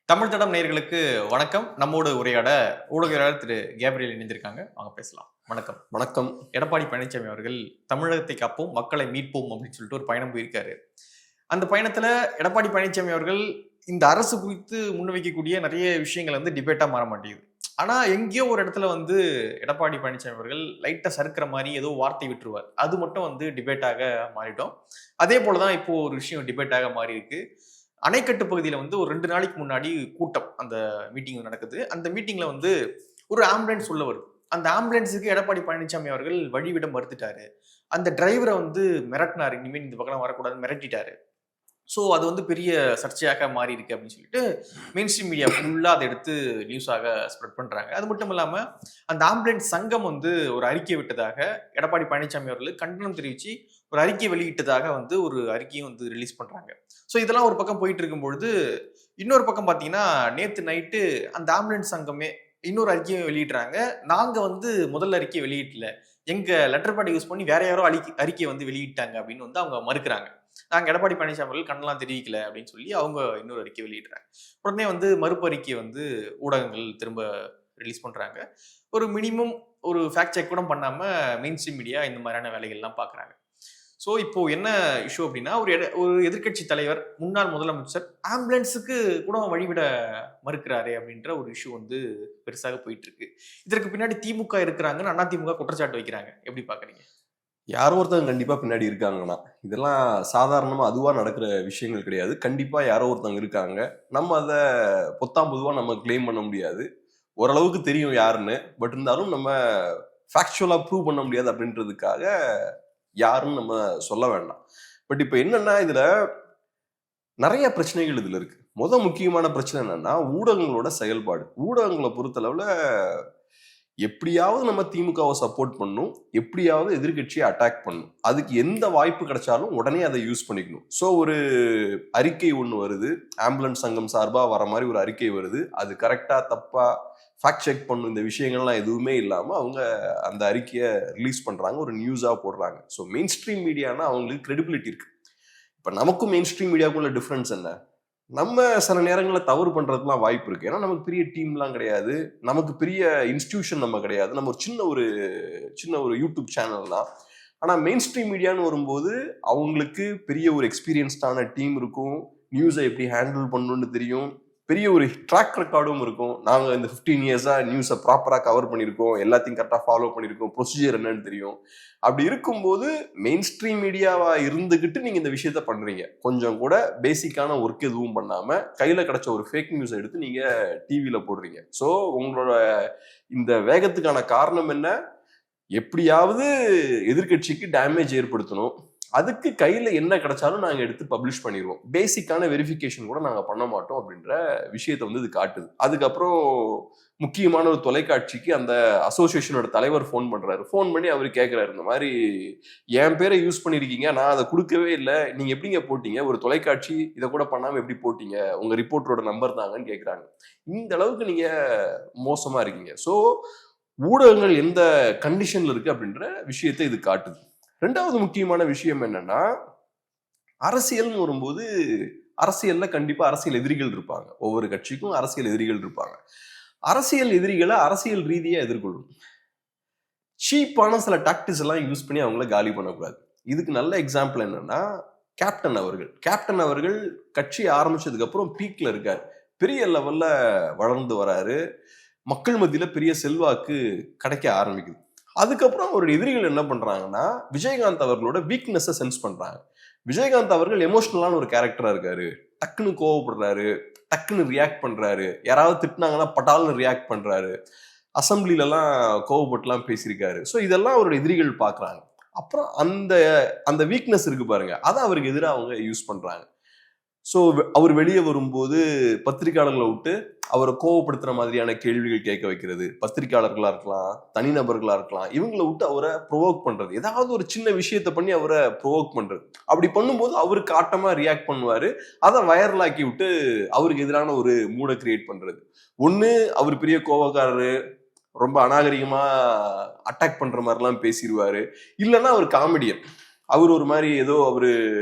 தமிழ் தடம் நேயர்களுக்கு வணக்கம். நம்மோடு உரையாட ஊடகவியலாளர் திரு கேப்ரியல் இணைந்திருக்காங்க. வாங்க பேசலாம். வணக்கம். வணக்கம். எடப்பாடி பழனிசாமி அவர்கள் தமிழகத்தை காப்போம், மக்களை மீட்போம் அப்படின்னு சொல்லிட்டு ஒரு பயணம் போயிருக்காரு. அந்த பயணத்துல எடப்பாடி பழனிசாமி அவர்கள் இந்த அரசு குறித்து முன்வைக்கக்கூடிய நிறைய விஷயங்கள் டிபேட்டா மாற மாட்டேங்குது. ஆனா எங்கேயோ ஒரு இடத்துல எடப்பாடி பழனிசாமி அவர்கள் லைட்டா சறுக்கிற மாதிரி ஏதோ வார்த்தை விட்டுருவார். அது மட்டும் டிபேட்டாக மாறிட்டோம். அதே போலதான் இப்போ ஒரு விஷயம் டிபேட்டாக மாறி இருக்கு. அணைக்கட்டு பகுதியில ஒரு 2 நாளைக்கு முன்னாடி கூட்டம் அந்த மீட்டிங் நடக்குது. அந்த மீட்டிங்ல ஒரு ஆம்புலன்ஸ் உள்ள வருது. அந்த ஆம்புலன்ஸுக்கு எடப்பாடி பழனிசாமி அவர்கள் வழிவிட மறுத்துட்டாரு. அந்த டிரைவரை மிரட்டினாரு. இனிமேல் இந்த பக்கம் வரக்கூடாதுன்னு மிரட்டிட்டாரு. ஸோ அது பெரிய சர்ச்சையாக மாறி இருக்கு அப்படின்னு சொல்லிட்டு மெயின் ஸ்ட்ரீம் மீடியா ஃபுல்லா அதை எடுத்து நியூஸாக ஸ்ப்ரெட் பண்றாங்க. அது மட்டும் இல்லாம அந்த ஆம்புலன்ஸ் சங்கம் ஒரு அறிக்கை விட்டதாக எடப்பாடி பழனிசாமி அவர்களுக்கு கண்டனம் தெரிவிச்சு ஒரு அறிக்கை வெளியிட்டதாக ஒரு அறிக்கையும் ரிலீஸ் பண்றாங்க. ஸோ இதெல்லாம் ஒரு பக்கம் போயிட்டு இருக்கும்பொழுது இன்னொரு பக்கம் பாத்தீங்கன்னா நேத்து நைட்டு அந்த ஆம்புலன்ஸ் சங்கமே இன்னொரு அறிக்கையை வெளியிடுறாங்க. நாங்க முதல் அறிக்கை வெளியிட்டல, எங்க லெட்டர் பேட் யூஸ் பண்ணி வேற யாரோ அறிக்கையை வெளியிட்டாங்க அப்படின்னு அவங்க மறுக்கிறாங்க. நாங்க எடப்பாடி பழனிசாமி அவர்கள் கண்ணெல்லாம் தெரிவிக்கல அப்படின்னு சொல்லி அவங்க இன்னொரு அறிக்கை வெளியிடுறாங்க. உடனே மறுப்பு அறிக்கையை ஊடகங்கள் திரும்ப ரிலீஸ் பண்றாங்க. ஒரு மினிமம் ஒரு ஃபேக்ட் செக் கூட பண்ணாம மெயின் ஸ்ட்ரீம் மீடியா இந்த மாதிரியான வேலைகள்லாம் பாக்குறாங்க. ஸோ இப்போ என்ன இஷ்யூ அப்படின்னா ஒரு எதிர்கட்சி தலைவர், முன்னாள் முதலமைச்சர் ஆம்புலன்ஸுக்கு கூட வழிவிட மறுக்கிறாரே அப்படின்ற ஒரு இஷ்யூ பெருசாக போயிட்டு இருக்கு. இதற்கு பின்னாடி திமுக இருக்கிறாங்கன்னு அதிமுக குற்றச்சாட்டு வைக்கிறாங்க. எப்படி பாக்குறீங்க? யாரோ ஒருத்தவங்க கண்டிப்பா பின்னாடி இருக்காங்கன்னா, இதெல்லாம் சாதாரணமா அதுவா நடக்கிற விஷயங்கள் கிடையாது. கண்டிப்பா யாரோ ஒருத்தவங்க இருக்காங்க. நம்ம அதை பொத்தாம் பொதுவா நம்ம கிளைம் பண்ண முடியாது. ஓரளவுக்கு தெரியும் யாருன்னு. பட் இருந்தாலும் நம்ம ஃபேக்சுவலா ப்ரூவ் பண்ண முடியாது அப்படின்றதுக்காக யாருன்னு நம்ம சொல்ல வேண்டாம். பட் இப்ப என்னன்னா, இதுல நிறைய பிரச்சனைகள் இதுல இருக்கு. முக்கியமான பிரச்சனை என்னன்னா, ஊடகங்களோட செயல்பாடு. ஊடகங்களை பொறுத்தளவுல எப்படியாவது நம்ம திமுகவை சப்போர்ட் பண்ணும், எப்படியாவது எதிர்கட்சியை அட்டாக் பண்ணும். அதுக்கு எந்த வாய்ப்பு கிடைச்சாலும் உடனே அதை யூஸ் பண்ணிக்கணும். ஸோ ஒரு அறிக்கை ஒன்று வருது, ஆம்புலன்ஸ் சங்கம் சார்பாக வர மாதிரி ஒரு அறிக்கை வருது. அது கரெக்டா தப்பா ஃபேக்ட் செக் பண்ணும், இந்த விஷயங்கள்லாம் எதுவுமே இல்லாமல் அவங்க அந்த அறிக்கையை ரிலீஸ் பண்றாங்க, ஒரு நியூஸாக போடுறாங்க. ஸோ மெயின் ஸ்ட்ரீம் மீடியானா அவங்களுக்கு கிரெடிபிலிட்டி இருக்கு. இப்போ நமக்கும் மெயின் ஸ்ட்ரீம் மீடியாவுக்குள்ள டிஃபரன்ஸ் என்ன? நம்ம சில நேரங்களில் தவறு பண்றதுலாம் வாய்ப்பு இருக்கு. ஏன்னா நமக்கு பெரிய டீம்லாம் கிடையாது, நமக்கு பெரிய இன்ஸ்டிடியூஷன் நம்ம கிடையாது, நம்ம ஒரு சின்ன ஒரு யூடியூப் சேனல் தான். ஆனா மெயின் ஸ்ட்ரீம் மீடியான்னு வரும்போது அவங்களுக்கு பெரிய ஒரு எக்ஸ்பீரியன்ஸ்டான டீம் இருக்கும், நியூஸை எப்படி ஹேண்டில் பண்ணணும்னு தெரியும், பெரிய ஒரு ட்ராக் ரெக்கார்டும் இருக்கும். நாங்க இந்த 15 இயர்ஸா நியூஸை ப்ராப்பரா கவர் பண்ணியிருக்கோம், எல்லாத்தையும் கரெக்டாக ஃபாலோ பண்ணியிருக்கோம், ப்ரொசீஜர் என்னன்னு தெரியும். அப்படி இருக்கும்போது மெயின் ஸ்ட்ரீம் மீடியாவா இருந்துகிட்டு நீங்க இந்த விஷயத்த பண்றீங்க, கொஞ்சம் கூட பேசிக்கான ஒர்க் எதுவும் பண்ணாம கையில கிடைச்ச ஒரு ஃபேக் நியூஸ் எடுத்து நீங்க டிவியில போடுறீங்க. ஸோ உங்களோட இந்த வேகத்துக்கான காரணம் என்ன? எப்படியாவது எதிர்கட்சிக்கு டேமேஜ் ஏற்படுத்தணும், அதுக்கு கையில என்ன கிடைச்சாலும் நாங்க எடுத்து பப்ளிஷ் பண்ணிடுவோம், பேசிக்கான வெரிஃபிகேஷன் கூட நாங்க பண்ண மாட்டோம் அப்படின்ற விஷயத்த இது காட்டுது. அதுக்கப்புறம் முக்கியமான ஒரு தொலைக்காட்சிக்கு அந்த அசோசியேஷனோட தலைவர் ஃபோன் பண்றாரு. ஃபோன் பண்ணி அவர் கேட்கிறாரு, இந்த மாதிரி என் பேரை யூஸ் பண்ணிருக்கீங்க, நான் அதை கொடுக்கவே இல்லை, நீங்க எப்படிங்க போட்டீங்க, ஒரு தொலைக்காட்சி இதை கூட பண்ணாம எப்படி போட்டீங்க, உங்க ரிப்போர்ட்டரோட நம்பர் தாங்கன்னு கேட்கிறாங்க. இந்த அளவுக்கு நீங்க மோசமா இருக்கீங்க. ஸோ ஊடகங்கள் எந்த கண்டிஷன்ல இருக்கு அப்படின்ற விஷயத்தை இது காட்டுது. ரெண்டாவது முக்கியமான விஷயம் என்னன்னா, அரசியல்னு வரும்போது அரசியல்ல கண்டிப்பா அரசியல் எதிரிகள் இருப்பாங்க. ஒவ்வொரு கட்சிக்கும் அரசியல் எதிரிகள் இருப்பாங்க. அரசியல் எதிரிகளை அரசியல் ரீதியா எதிர்கொள்ளணும். சீப்பான சில டாக்டிக்ஸ் எல்லாம் யூஸ் பண்ணி அவங்கள காலி பண்ணக்கூடாது. இதுக்கு நல்ல எக்ஸாம்பிள் என்னன்னா, கேப்டன் அவர்கள் கட்சி ஆரம்பிச்சதுக்கு அப்புறம் பீக்ல இருக்காரு, பெரிய லெவல்ல வளர்ந்து வராரு, மக்கள் மத்தியில பெரிய செல்வாக்கு கிடைக்க ஆரம்பிக்குது. அதுக்கப்புறம் அவருடைய எதிரிகள் என்ன பண்றாங்கன்னா, விஜயகாந்த் அவர்களோட வீக்னஸை சென்ஸ் பண்றாங்க. விஜயகாந்த் அவர்கள் எமோஷனலான ஒரு கேரக்டரா இருக்காரு, டக்குன்னு கோவப்படுறாரு, டக்குன்னு ரியாக்ட் பண்றாரு, யாராவது திட்டினாங்கன்னா பட்டால்னு ரியாக்ட் பண்றாரு, அசம்பிளில எல்லாம் கோவப்பட்டுலாம் பேசியிருக்காரு. ஸோ இதெல்லாம் அவருடைய எதிரிகள் பாக்குறாங்க. அப்புறம் அந்த அந்த வீக்னஸ் இருக்கு பாருங்க, அதை அவருக்கு எதிராக அவங்க யூஸ் பண்றாங்க. ஸோ அவர் வெளியே வரும்போது பத்திரிகையாளர்களை விட்டு அவரை கோவப்படுத்துற மாதிரியான கேள்விகள் கேட்க வைக்கிறது, பத்திரிகையாளர்களா இருக்கலாம், தனிநபர்களா இருக்கலாம், இவங்களை விட்டு அவரை ப்ரொவோக் பண்றது, ஏதாவது ஒரு சின்ன விஷயத்த பண்ணி அவரை ப்ரொவோக் பண்றது. அப்படி பண்ணும்போது அவருக்கு ஆட்டமா ரியாக்ட் பண்ணுவாரு, அதை வைரலாக்கி விட்டு அவருக்கு எதிரான ஒரு மூடை கிரியேட் பண்றது. ஒண்ணு அவர் பெரிய கோவக்காரரு, ரொம்ப அநாகரிகமா அட்டாக் பண்ற மாதிரிலாம் பேசிடுவாரு, இல்லைன்னா அவர் காமெடியன், அவர் ஒரு மாதிரி ஏதோ அவரு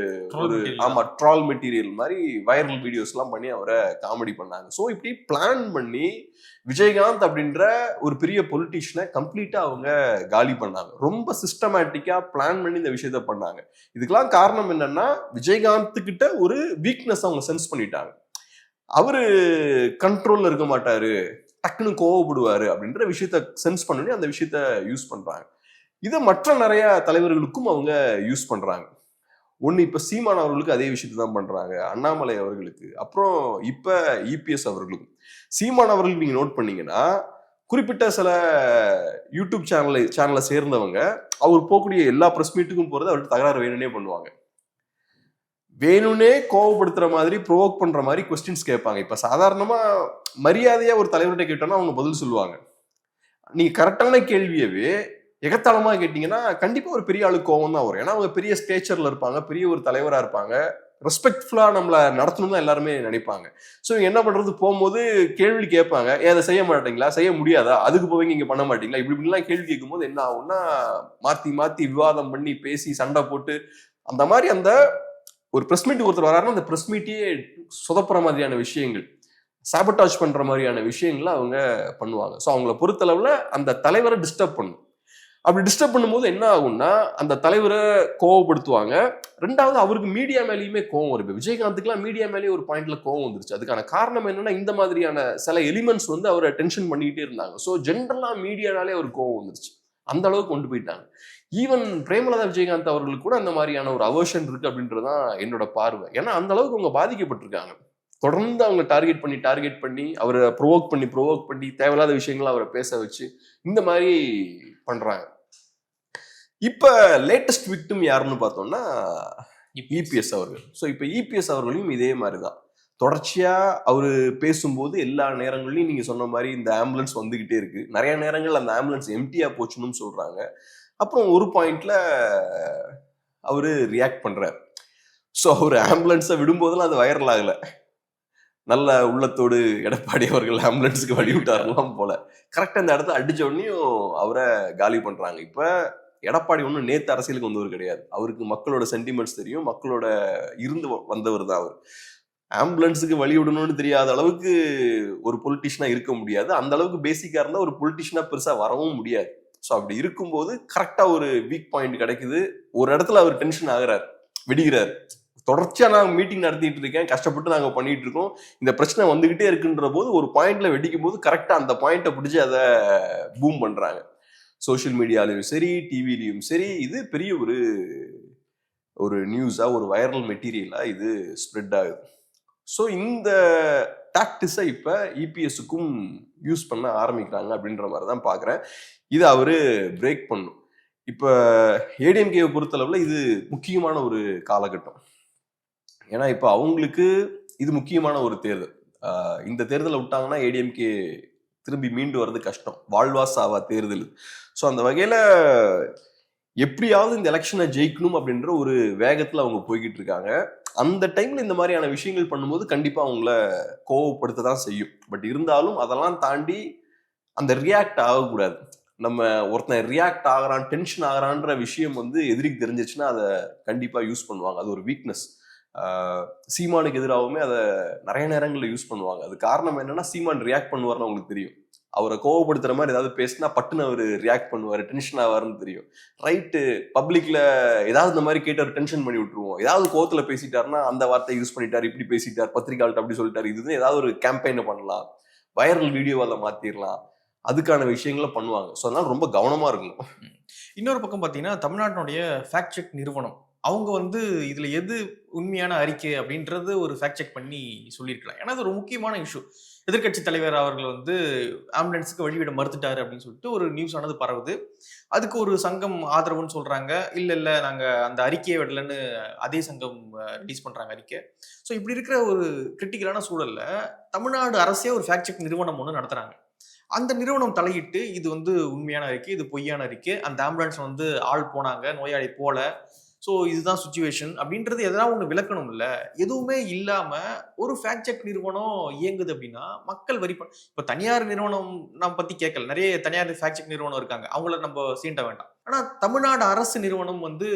Troll ஒரு material. ஆமா ட்ரால் மெட்டீரியல் மாதிரி வைரல் வீடியோஸ் எல்லாம் பண்ணி அவரை காமெடி பண்ணாங்க. ஸோ இப்படி பிளான் பண்ணி விஜயகாந்த் அப்படின்ற ஒரு பெரிய பொலிட்டிஷியனை கம்ப்ளீட்டா அவங்க காலி பண்ணாங்க. ரொம்ப சிஸ்டமேட்டிக்கா பிளான் பண்ணி இந்த விஷயத்த பண்ணாங்க. இதுக்கெல்லாம் காரணம் என்னன்னா விஜயகாந்த் கிட்ட ஒரு வீக்னஸ் அவங்க சென்ஸ் பண்ணிட்டாங்க. அவரு கண்ட்ரோல்ல இருக்க மாட்டாரு, டக்குன்னு கோவப்படுவாரு அப்படின்ற விஷயத்த சென்ஸ் பண்ணி அந்த விஷயத்த யூஸ் பண்றாங்க. இதை மற்ற நிறைய தலைவர்களுக்கும் அவங்க யூஸ் பண்றாங்க. ஒண்ணு இப்ப சீமான் அவர்களுக்கு அதே விஷயத்தை தான் பண்றாங்க, அண்ணாமலை அவர்களுக்கு, அப்புறம் இப்ப இபிஎஸ் அவர்களுக்கும். சீமான் அவர்களுக்கு நீங்க நோட் பண்ணீங்கன்னா குறிப்பிட்ட சில யூடியூப் சேனலை சேர்ந்தவங்க அவர் போகக்கூடிய எல்லா பிரஸ் மீட்டுக்கும் போறது அவருக்கு தகராறு வேணும்னே பண்ணுவாங்க. வேணும்னே கோவப்படுத்துற மாதிரி ப்ரோவோக் பண்ற மாதிரி கொஸ்டின்ஸ் கேட்பாங்க. இப்ப சாதாரணமா மரியாதையா ஒரு தலைவர்கிட்ட கேட்டோம்னா அவங்க பதில் சொல்லுவாங்க. நீங்க கரெக்டான கேள்வியவே எகத்தாளமா கேட்டீங்கன்னா கண்டிப்பா ஒரு பெரிய ஆளு கோவம் தான் வரும். ஏன்னா அவங்க பெரிய ஸ்டேச்சர்ல இருப்பாங்க, பெரிய ஒரு தலைவரா இருப்பாங்க, ரெஸ்பெக்ட்ஃபுல்லா நம்மள நடத்தணும் தான் எல்லாருமே நினைப்பாங்க. ஸோ என்ன பண்றது, போகும்போது கேள்வி கேட்பாங்க, ஏன் அதை செய்ய மாட்டீங்களா, செய்ய முடியாதா, அதுக்கு போவீங்க இங்க பண்ண மாட்டீங்களா, இப்படி இப்படிலாம் கேள்வி கேட்கும்போது என்ன ஆகும்னா மாத்தி மாத்தி விவாதம் பண்ணி பேசி சண்டை போட்டு அந்த மாதிரி அந்த ஒரு பிரஸ் மீட் ஒருத்தர் வராருன்னா அந்த பிரஸ் மீட்டையே சொதப்புற மாதிரியான விஷயங்கள், சாபட்டாஜ் பண்ற மாதிரியான விஷயங்களை அவங்க பண்ணுவாங்க. ஸோ அவங்கள பொறுத்தளவுல அந்த தலைவரை டிஸ்டர்ப் பண்ணும். அப்படி டிஸ்டர்ப் பண்ணும்போது என்ன ஆகும்னா அந்த தலைவரை கோவப்படுத்துவாங்க. ரெண்டாவது அவருக்கு மீடியா மேலேயுமே கோவம் வரும். இப்போ விஜயகாந்துக்குலாம் மீடியா மேலேயே ஒரு பாயிண்ட்ல கோவம் வந்துருச்சு. அதுக்கான காரணம் என்னன்னா இந்த மாதிரியான சில எலிமெண்ட்ஸ் வந்து அவரை டென்ஷன் பண்ணிக்கிட்டே இருந்தாங்க. ஸோ ஜென்ரலா மீடியானாலே அவருக்கு கோவம் வந்துருச்சு. அந்த அளவுக்கு கொண்டு போயிட்டாங்க. ஈவன் பிரேமலதா விஜயகாந்த் அவர்களுக்கு கூட அந்த மாதிரியான ஒரு அவர்ஷன் இருக்கு அப்படின்றதான் என்னோட பார்வை. ஏன்னா அந்த அளவுக்கு அவங்க பாதிக்கப்பட்டிருக்காங்க. தொடர்ந்து அவங்க டார்கெட் பண்ணி அவரை ப்ரோவோக் பண்ணி தேவையில்லாத விஷயங்களை அவரை பேச வச்சு இந்த மாதிரி பண்றாங்க. இப்ப லேட்டஸ்ட் விக்டிம் யாருன்னு பார்த்தோம்னா இபிஎஸ் அவர்கள். ஸோ இப்ப இபிஎஸ் அவர்களையும் இதே மாதிரிதான் தொடர்ச்சியா அவரு பேசும்போது எல்லா நேரங்களையும் நீங்க சொன்ன மாதிரி இந்த ஆம்புலன்ஸ் வந்துகிட்டே இருக்கு. நிறைய நேரங்கள் அந்த ஆம்புலன்ஸ் எம்டியா போச்சுன்னு சொல்றாங்க. அப்புறம் ஒரு பாயிண்ட்ல அவரு ரியாக்ட் பண்றாரு. ஸோ அவர் ஆம்புலன்ஸை விடும்போதெல்லாம் அது வைரல் ஆகல. நல்ல உள்ளத்தோடு எடப்பாடி அவர்கள் ஆம்புலன்ஸுக்கு வழி விட்டாரெல்லாம் போல. கரெக்டா இந்த இடத்த அடிச்ச உடனேயும் அவரை காலி பண்றாங்க. இப்ப எடப்பாடி ஒன்றும் நேத்து அரசியலுக்கு வந்தவர் கிடையாது. அவருக்கு மக்களோட சென்டிமெண்ட்ஸ் தெரியும், மக்களோட இருந்து வந்தவர் தான் அவர். ஆம்புலன்ஸுக்கு வழி விடணும்னு தெரியாத அளவுக்கு ஒரு பொலிட்டிஷியனா இருக்க முடியாது. அந்த அளவுக்கு பேசிக்கா இருந்தா ஒரு பொலிட்டிஷியனா பெருசா வரவும் முடியாது. ஸோ அப்படி இருக்கும்போது கரெக்டா ஒரு வீக் பாயிண்ட் கிடைக்குது. ஒரு இடத்துல அவர் டென்ஷன் ஆகுறாரு, வெடிக்கிறார். தொடர்ச்சியா நான் மீட்டிங் நடத்திட்டு இருக்கேன், கஷ்டப்பட்டு நாங்க பண்ணிட்டு இருக்கோம், இந்த பிரச்சனை வந்துகிட்டே இருக்குன்ற போது ஒரு பாயிண்ட்ல வெடிக்கும் போது கரெக்டா அந்த பாயிண்ட்டை பிடிச்சி அதை பூம் பண்றாங்க. சோசியல் மீடியாலையும் சரி, டிவிலையும் சரி, இது பெரிய ஒரு நியூஸா, ஒரு வைரல் மெட்டீரியலா இது ஸ்ப்ரெட் ஆகுது. ஸோ இந்த டாக்டிஸை இப்ப இபிஎஸ்க்கும் யூஸ் பண்ண ஆரம்பிக்கிறாங்க அப்படின்ற மாதிரி தான் பாக்குறேன். இதை அவரு பிரேக் பண்ணும். இப்ப ஏடிஎம்கேவை பொறுத்தளவுல இது முக்கியமான ஒரு காலகட்டம். ஏன்னா இப்ப அவங்களுக்கு இது முக்கியமான ஒரு தேர்தல். இந்த தேர்தலை விட்டாங்கன்னா ஏடிஎம்கே திரும்பி மீண்டு வர்றது கஷ்டம். வாழ்வா சாவா தேர்தல். ஸோ அந்த வகையில எப்படியாவது இந்த எலெக்ஷனை ஜெயிக்கணும் அப்படின்ற ஒரு வேகத்துல அவங்க போய்கிட்டு இருக்காங்க. அந்த டைம்ல இந்த மாதிரியான விஷயங்கள் பண்ணும்போது கண்டிப்பா அவங்கள கோவப்படுத்த தான் செய்யும். பட் இருந்தாலும் அதெல்லாம் தாண்டி அந்த ரியாக்ட் ஆகக்கூடாது. நம்ம ஒருத்தன் ரியாக்ட் ஆகிறான், டென்ஷன் ஆகிறான்ற விஷயம் வந்து எதிரிக்கு தெரிஞ்சிச்சுன்னா அதை கண்டிப்பா யூஸ் பண்ணுவாங்க. அது ஒரு வீக்னஸ். சீமானுக்கு எதிராகவுமே அதை நிறைய நேரங்களில் யூஸ் பண்ணுவாங்க. அது காரணம் என்னன்னா சீமான் ரியாக்ட் பண்ணுவார்னு அவங்களுக்கு தெரியும். அவரை கோவப்படுத்துற மாதிரி ஏதாவது பேசினா பட்டுன்னு அவர் ரியாக்ட் பண்ணுவார், டென்ஷன் ஆவாருன்னு தெரியும். ரைட்டு, பப்ளிக்ல ஏதாவது இந்த மாதிரி கேட்டு அவர் டென்ஷன் பண்ணி விட்டுருவோம். ஏதாவது கோவத்துல பேசிட்டாருன்னா அந்த வார்த்தையை யூஸ் பண்ணிட்டாரு, இப்படி பேசிட்டார், பத்திரிகையாளர் அப்படி சொல்லிட்டாரு, இதுன்னு ஏதாவது ஒரு கேம்பெயினை பண்ணலாம், வைரல் வீடியோவால மாத்திரலாம், அதுக்கான விஷயங்களை பண்ணுவாங்க. ஸோ அதனால ரொம்ப கவனமா இருக்கணும். இன்னொரு பக்கம் பார்த்தீங்கன்னா தமிழ்நாட்டினுடைய ஃபேக்ட் செக் நிறுவனம் அவங்க வந்து இதுல எது உண்மையான அறிக்கை அப்படின்றது ஒரு ஃபேக்ட் செக் பண்ணி சொல்லியிருக்கலாம். ஏன்னா அது ஒரு முக்கியமான இஷ்யூ. எதிர்கட்சி தலைவர் அவர்கள் வந்து ஆம்புலன்ஸுக்கு வழிவிட மறுத்துட்டாரு அப்படின்னு சொல்லிட்டு ஒரு நியூஸ் ஆனது பரவுது. அதுக்கு ஒரு சங்கம் ஆதரவுன்னு சொல்றாங்க. இல்ல நாங்க அந்த அறிக்கையை விடலன்னு அதே சங்கம் ரிலீஸ் பண்றாங்க அறிக்கை. ஸோ இப்படி இருக்கிற ஒரு கிரிட்டிக்கலான சூழல்ல தமிழ்நாடு அரசே ஒரு ஃபேக்ட் செக் நிறுவனம் ஒன்று நடத்துறாங்க. அந்த நிறுவனம் தலையிட்டு இது வந்து உண்மையான அறிக்கை, இது பொய்யான அறிக்கை, அந்த ஆம்புலன்ஸ் வந்து ஆள் போனாங்க, நோயாளி போல, ஸோ இதுதான் சுச்சுவேஷன் அப்படின்றது எதனா ஒன்று விளக்கணும். இல்லை எதுவுமே இல்லாம ஒரு ஃபேக்ட் செக் நிறுவனம் இயங்குது அப்படின்னா மக்கள் வரி இப்போ தனியார் நிறுவனம் நம்ம பத்தி கேட்கல, நிறைய தனியார் ஃபேக்ட் செக் நிறுவனம் இருக்காங்க, அவங்கள நம்ம சீண்ட வேண்டாம். ஆனா தமிழ்நாடு அரசு நிறுவனம் வந்து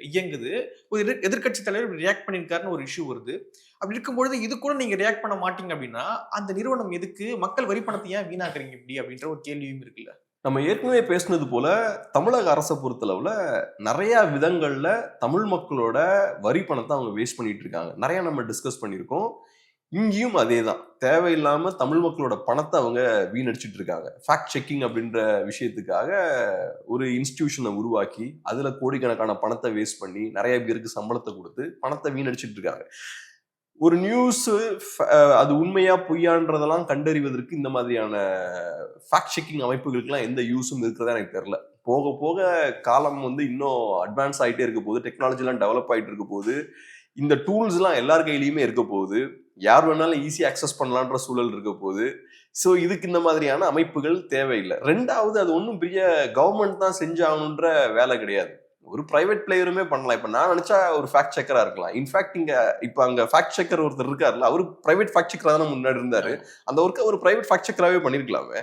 இயங்குது. ஒரு எதிர்க்கட்சி தலைவர் ரியாக்ட் பண்ணியிருக்காருன்னு ஒரு இஷ்யூ வருது. அப்படி இருக்கும்பொழுது இது கூட நீங்க ரியாக்ட் பண்ண மாட்டீங்க அப்படின்னா, அந்த நிறுவனம் எதுக்கு? மக்கள் வரி பணத்தை ஏன் வீணாக்குறீங்க இப்படி அப்படின்ற ஒரு கேள்வியும் இருக்குல்ல. நம்ம ஏற்கனவே பேசுனது போல தமிழக அரசை பொறுத்தளவுல நிறைய விதங்கள்ல தமிழ் மக்களோட வரி பணத்தை அவங்க வேஸ்ட் பண்ணிட்டு இருக்காங்க. நிறைய நம்ம டிஸ்கஸ் பண்ணியிருக்கோம். இங்கேயும் அதே தான். தேவையில்லாம தமிழ் மக்களோட பணத்தை அவங்க வீணடிச்சிட்டு இருக்காங்க. ஃபேக்ட் செக்கிங் அப்படின்ற விஷயத்துக்காக ஒரு இன்ஸ்டிடியூஷனை உருவாக்கி அதுல கோடிக்கணக்கான பணத்தை வேஸ்ட் பண்ணி நிறைய பேருக்கு சம்பளத்தை கொடுத்து பணத்தை வீணடிச்சிட்டு இருக்காங்க. ஒரு நியூஸ் அது உண்மையா பொய்யான்றதெல்லாம் கண்டறிவதற்கு இந்த மாதிரியான ஃபேக்ட் செக்கிங் அமைப்புகளுக்கெல்லாம் எந்த யூஸும் இருக்கிறதா எனக்கு தெரியல. போக போக காலம் வந்து இன்னும் அட்வான்ஸ் ஆகிட்டே இருக்க போகுது. டெக்னாலஜிலாம் டெவலப் ஆகிட்டு இருக்க போகுது. இந்த டூல்ஸ்லாம் எல்லார் கையிலையுமே இருக்க போகுது. யார் வேணாலும் ஈஸியாக அக்சஸ் பண்ணலான்ற சூழல் இருக்க போகுது. ஸோ இதுக்கு இந்த மாதிரியான அமைப்புகள் தேவையில்லை. ரெண்டாவது, அது ஒன்றும் பெரிய கவர்மெண்ட் தான் செஞ்சாகணுன்ற வேலை கிடையாது. ஒரு பிரைவேட் பிளேயருமே பண்ணலாம். இப்போ நான் நினைச்சா ஒரு ஃபேக்ட் செக்கரா இருக்கலாம். இன்ஃபேக்ட் இங்க இப்போ அங்க ஃபேக்ட் செக்கர் ஒருத்தர் இருக்காருல்ல, அவரு பிரைவேட் ஃபேக்ட் செக்கரா தானே முன்னாடி இருந்தாரு. அந்த ஒர்க்கை ஒரு பிரைவேட் ஃபேக்ட் செக்கராகவே பண்ணிருக்கலாமே.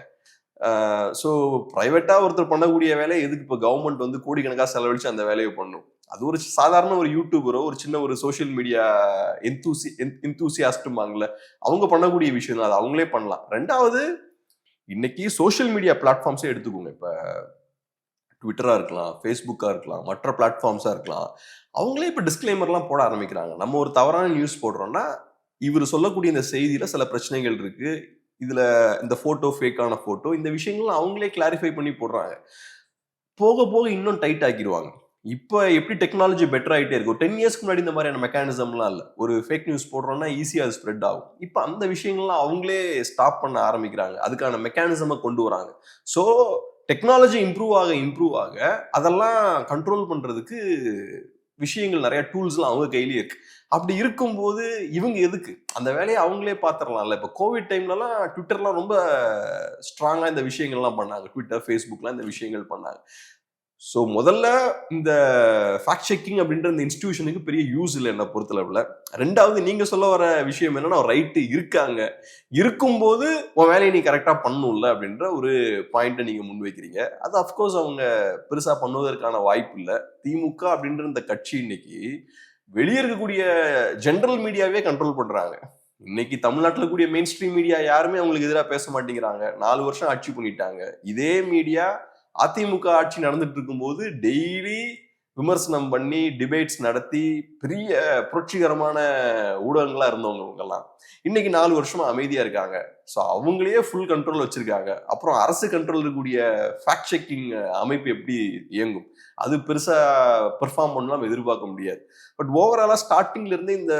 ஸோ பிரைவேட்டா ஒருத்தர் பண்ணக்கூடிய வேலையை எதுக்கு இப்போ கவர்மெண்ட் வந்து கோடிக்கணக்காக செலவழிச்சு அந்த வேலையை பண்ணும்? அது ஒரு சாதாரண ஒரு யூடியூபரோ ஒரு சின்ன ஒரு சோசியல் மீடியா எந்தூசியாஸ்டுமாங்கல்ல, அவங்க பண்ணக்கூடிய விஷயம் தான். அது அவங்களே பண்ணலாம். ரெண்டாவது, இன்னைக்கு சோசியல் மீடியா பிளாட்ஃபார்ம்ஸே எடுத்துக்கோங்க. இப்போ ட்விட்டரா இருக்கலாம், ஃபேஸ்புக்கா இருக்கலாம், மற்ற பிளாட்ஃபார்ம்ஸா இருக்கலாம். அவங்களே இப்போ டிஸ்க்ளைமர்லாம் போட ஆரம்பிக்கிறாங்க. நம்ம ஒரு தவறான நியூஸ் போடுறோம்னா, இவர் சொல்லக்கூடிய இந்த செய்தியில சில பிரச்சனைகள் இருக்கு, இதுல இந்த போட்டோ ஃபேக்கான போட்டோ, இந்த விஷயங்கள்லாம் அவங்களே கிளாரிஃபை பண்ணி போடுறாங்க. போக போக இன்னும் டைட் ஆக்கிடுவாங்க. இப்போ எப்படி டெக்னாலஜி பெட்டர் ஆகிட்டே இருக்கு. ஒரு 10 இயர்ஸ்க்கு முன்னாடி இந்த மாதிரியான மெக்கானிசம்லாம் இல்லை. ஒரு ஃபேக் நியூஸ் போடுறோம்னா ஈஸியாக அது ஸ்ப்ரெட் ஆகும். இப்போ அந்த விஷயங்கள்லாம் அவங்களே ஸ்டாப் பண்ண ஆரம்பிக்கிறாங்க. அதுக்கான மெக்கானிசமை கொண்டு வராங்க. ஸோ டெக்னாலஜி இம்ப்ரூவ் ஆக அதெல்லாம் கண்ட்ரோல் பண்றதுக்கு விஷயங்கள் நிறைய டூல்ஸ்லாம் அவங்க கையிலேயே இருக்கு. அப்படி இருக்கும்போது இவங்க எதுக்கு அந்த வேலையை அவங்களே பார்த்துடலாம்ல. இப்போ கோவிட் டைம்லலாம் ட்விட்டர்லாம் ரொம்ப ஸ்ட்ராங்கா இந்த விஷயங்கள்லாம் பண்ணாங்க. ட்விட்டர், ஃபேஸ்புக்லாம் இந்த விஷயங்கள் பண்ணாங்க. ஸோ முதல்ல இந்த ஃபேக்ட் செக்கிங் அப்படின்ற இந்த இன்ஸ்டிடியூஷனுக்கு பெரிய யூஸ் இல்லை என்ன பொறுத்தளவில். ரெண்டாவது, நீங்க சொல்ல வர விஷயம் என்னன்னா, ரைட்டு இருக்காங்க, இருக்கும்போது உன் வேலையை நீ கரெக்டாக பண்ணணும்ல அப்படின்ற ஒரு பாயிண்ட்டை நீங்க முன்வைக்கிறீங்க. அது அஃப்கோர்ஸ் அவங்க பெருசா பண்ணுவதற்கான வாய்ப்பு இல்லை. திமுக அப்படின்ற இந்த கட்சி இன்னைக்கு வெளியே இருக்கக்கூடிய ஜெனரல் மீடியாவே கண்ட்ரோல் பண்றாங்க. இன்னைக்கு தமிழ்நாட்டில் கூடிய மெயின் ஸ்ட்ரீம் மீடியா யாருமே அவங்களுக்கு எதிராக பேச மாட்டேங்கிறாங்க. 4 வருஷம் ஆட்சி பண்ணிட்டாங்க. இதே மீடியா அதிமுக ஆட்சி நடந்துட்டு இருக்கும்போது டெய்லி விமர்சனம் பண்ணி டிபேட்ஸ் நடத்தி பெரிய புரட்சிகரமான ஊடகங்களா இருந்தவங்க இவங்கெல்லாம் இன்னைக்கு 4 வருஷமா அமைதியா இருக்காங்க. ஸோ அவங்களையே ஃபுல் கண்ட்ரோல் வச்சிருக்காங்க. அப்புறம் அரசு கண்ட்ரோல் இருக்கக்கூடிய ஃபேக்ட் செக்கிங் அமைப்பு எப்படி இயங்கும்? அது பெருசா பெர்ஃபார்ம் பண்ணலாம் எதிர்பார்க்க முடியாது. பட் ஓவராலா ஸ்டார்டிங்ல இருந்தே இந்த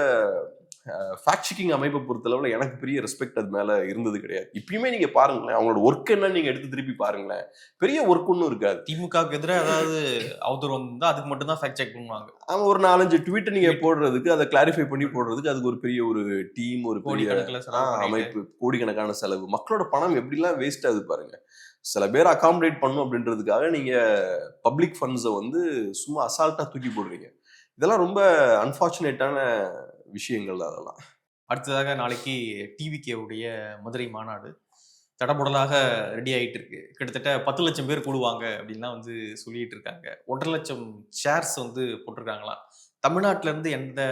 ஃபேக்ட் செக்கிங் அமைப்பை பொறுத்தளவுல எனக்கு பெரிய ரெஸ்பெக்ட் அது மேல இருந்தது கிடையாது. இப்பயுமே நீங்க பாருங்களேன், அவங்களோட ஒர்க் என்ன நீங்க எடுத்து திருப்பி பாருங்களேன், பெரிய ஒர்க் ஒன்றும் இருக்காது. திமுகவுக்கு எதிராக ஏதாவது அவதூறு வந்தா அதுக்கு மட்டும் தான் ஃபேக்ட் செக் பண்ணுவாங்க. அவங்க ஒரு 4-5 ட்வீட் நீங்க போடுறதுக்கு, அதை கிளாரிஃபை பண்ணி போடுறதுக்கு அதுக்கு ஒரு பெரிய ஒரு டீம், ஒரு பெரிய அமைப்பு, கோடிக்கணக்கான செலவு, மக்களோட பணம் எப்படிலாம் வேஸ்ட் ஆகுது பாருங்க. சில பேர் அகாமடேட் பண்ணும் அப்படின்றதுக்காக நீங்க பப்ளிக் ஃபண்ட்ஸை வந்து சும்மா அசால்ட்டா தூக்கி போடுறீங்க. இதெல்லாம் ரொம்ப அன்பார்ச்சுனேட்டான விஷயங்கள். அதெல்லாம் அடுத்ததாக நாளைக்கு டிவிகேவுடைய மதுரை மாநாடு தடபுடலாக ரெடி ஆகிட்டு இருக்கு. கிட்டத்தட்ட 10 லட்சம் பேர் கூடுவாங்க அப்படின்லாம் வந்து சொல்லிட்டு இருக்காங்க. 1.5 லட்சம் சேர்ஸ் வந்து போட்டிருக்காங்களாம். தமிழ்நாட்டில இருந்து எந்த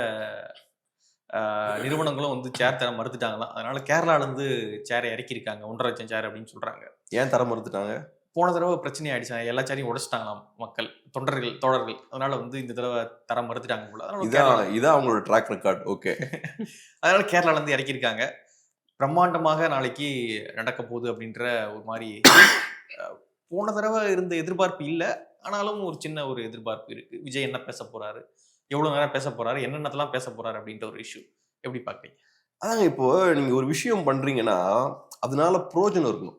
நிறுவனங்களும் வந்து சேர் தர மறுத்துட்டாங்களாம். அதனால கேரளால இருந்து சேரை இறக்கியிருக்காங்க. 1.5 லட்சம் சேர் அப்படின்னு சொல்றாங்க. ஏன் தர மறுத்துட்டாங்க? போன தடவை பிரச்சனை ஆயிடுச்சு. எல்லா சேரையும் உடைச்சிட்டாங்களாம் மக்கள், தோழர்கள். அதனால வந்து இந்த தடவை தர மறுத்துட்டாங்க போல. இதான் அவங்களோட ட்ராக் ரெக்கார்ட். ஓகே. அதனால கேரளால இருந்து இறக்கியிருக்காங்க. பிரம்மாண்டமாக நாளைக்கு நடக்க போகுது அப்படின்ற ஒரு மாதிரி போன தடவை இருந்த எதிர்பார்ப்பு இல்லை. ஆனாலும் ஒரு சின்ன ஒரு எதிர்பார்ப்பு இருக்கு. விஜய் என்ன பேச போறாரு, எவ்வளவு நேரம் பேச போறாரு, என்னென்னத்தெல்லாம் பேச போறாரு அப்படின்ற ஒரு இஷ்யூ எப்படி பாக்குறீங்க? அதாங்க, இப்போ நீங்க ஒரு விஷயம் பண்றீங்கன்னா அதனால பிரயோஜனம் இருக்கணும்.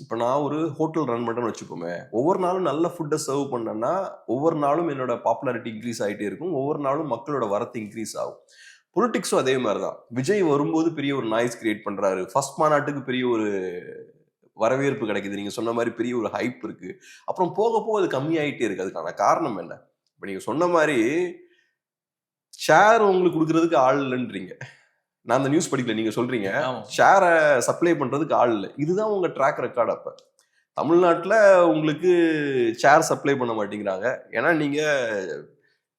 இப்போ நான் ஒரு ஹோட்டல் ரன் பண்ணுறேன்னு வச்சுக்கோமே, ஒவ்வொரு நாளும் நல்ல ஃபுட்டை சர்வ் பண்ணேன்னா ஒவ்வொரு நாளும் என்னோட பாப்புலாரிட்டி இன்க்ரீஸ் ஆகிட்டே இருக்கும். ஒவ்வொரு நாளும் மக்களோட வரத்து இன்க்ரீஸ் ஆகும். பொலிட்டிக்ஸும் அதே மாதிரி தான். விஜய் வரும்போது பெரிய ஒரு நாய்ஸ் கிரியேட் பண்ணுறாரு. ஃபர்ஸ்ட் மாநாட்டுக்கு பெரிய ஒரு வரவேற்பு கிடைக்குது. நீங்கள் சொன்ன மாதிரி பெரிய ஒரு ஹைப் இருக்குது. அப்புறம் போக போக அது கம்மியாகிட்டே இருக்குது. அதுக்கான காரணம் என்ன? இப்போ நீங்கள் சொன்ன மாதிரி ஷேர் உங்களுக்கு கொடுக்கறதுக்கு ஆள் இல்லைன்றீங்க. நான் அந்த நியூஸ் படிக்கல, நீங்க சொல்றீங்க ஷேரை சப்ளை பண்றதுக்கு ஆள் இல்லை. இதுதான் உங்க ட்ராக் ரெக்கார்ட். அப்ப தமிழ்நாட்டுல உங்களுக்கு சேர் சப்ளை பண்ண மாட்டேங்கிறாங்க. ஏன்னா நீங்க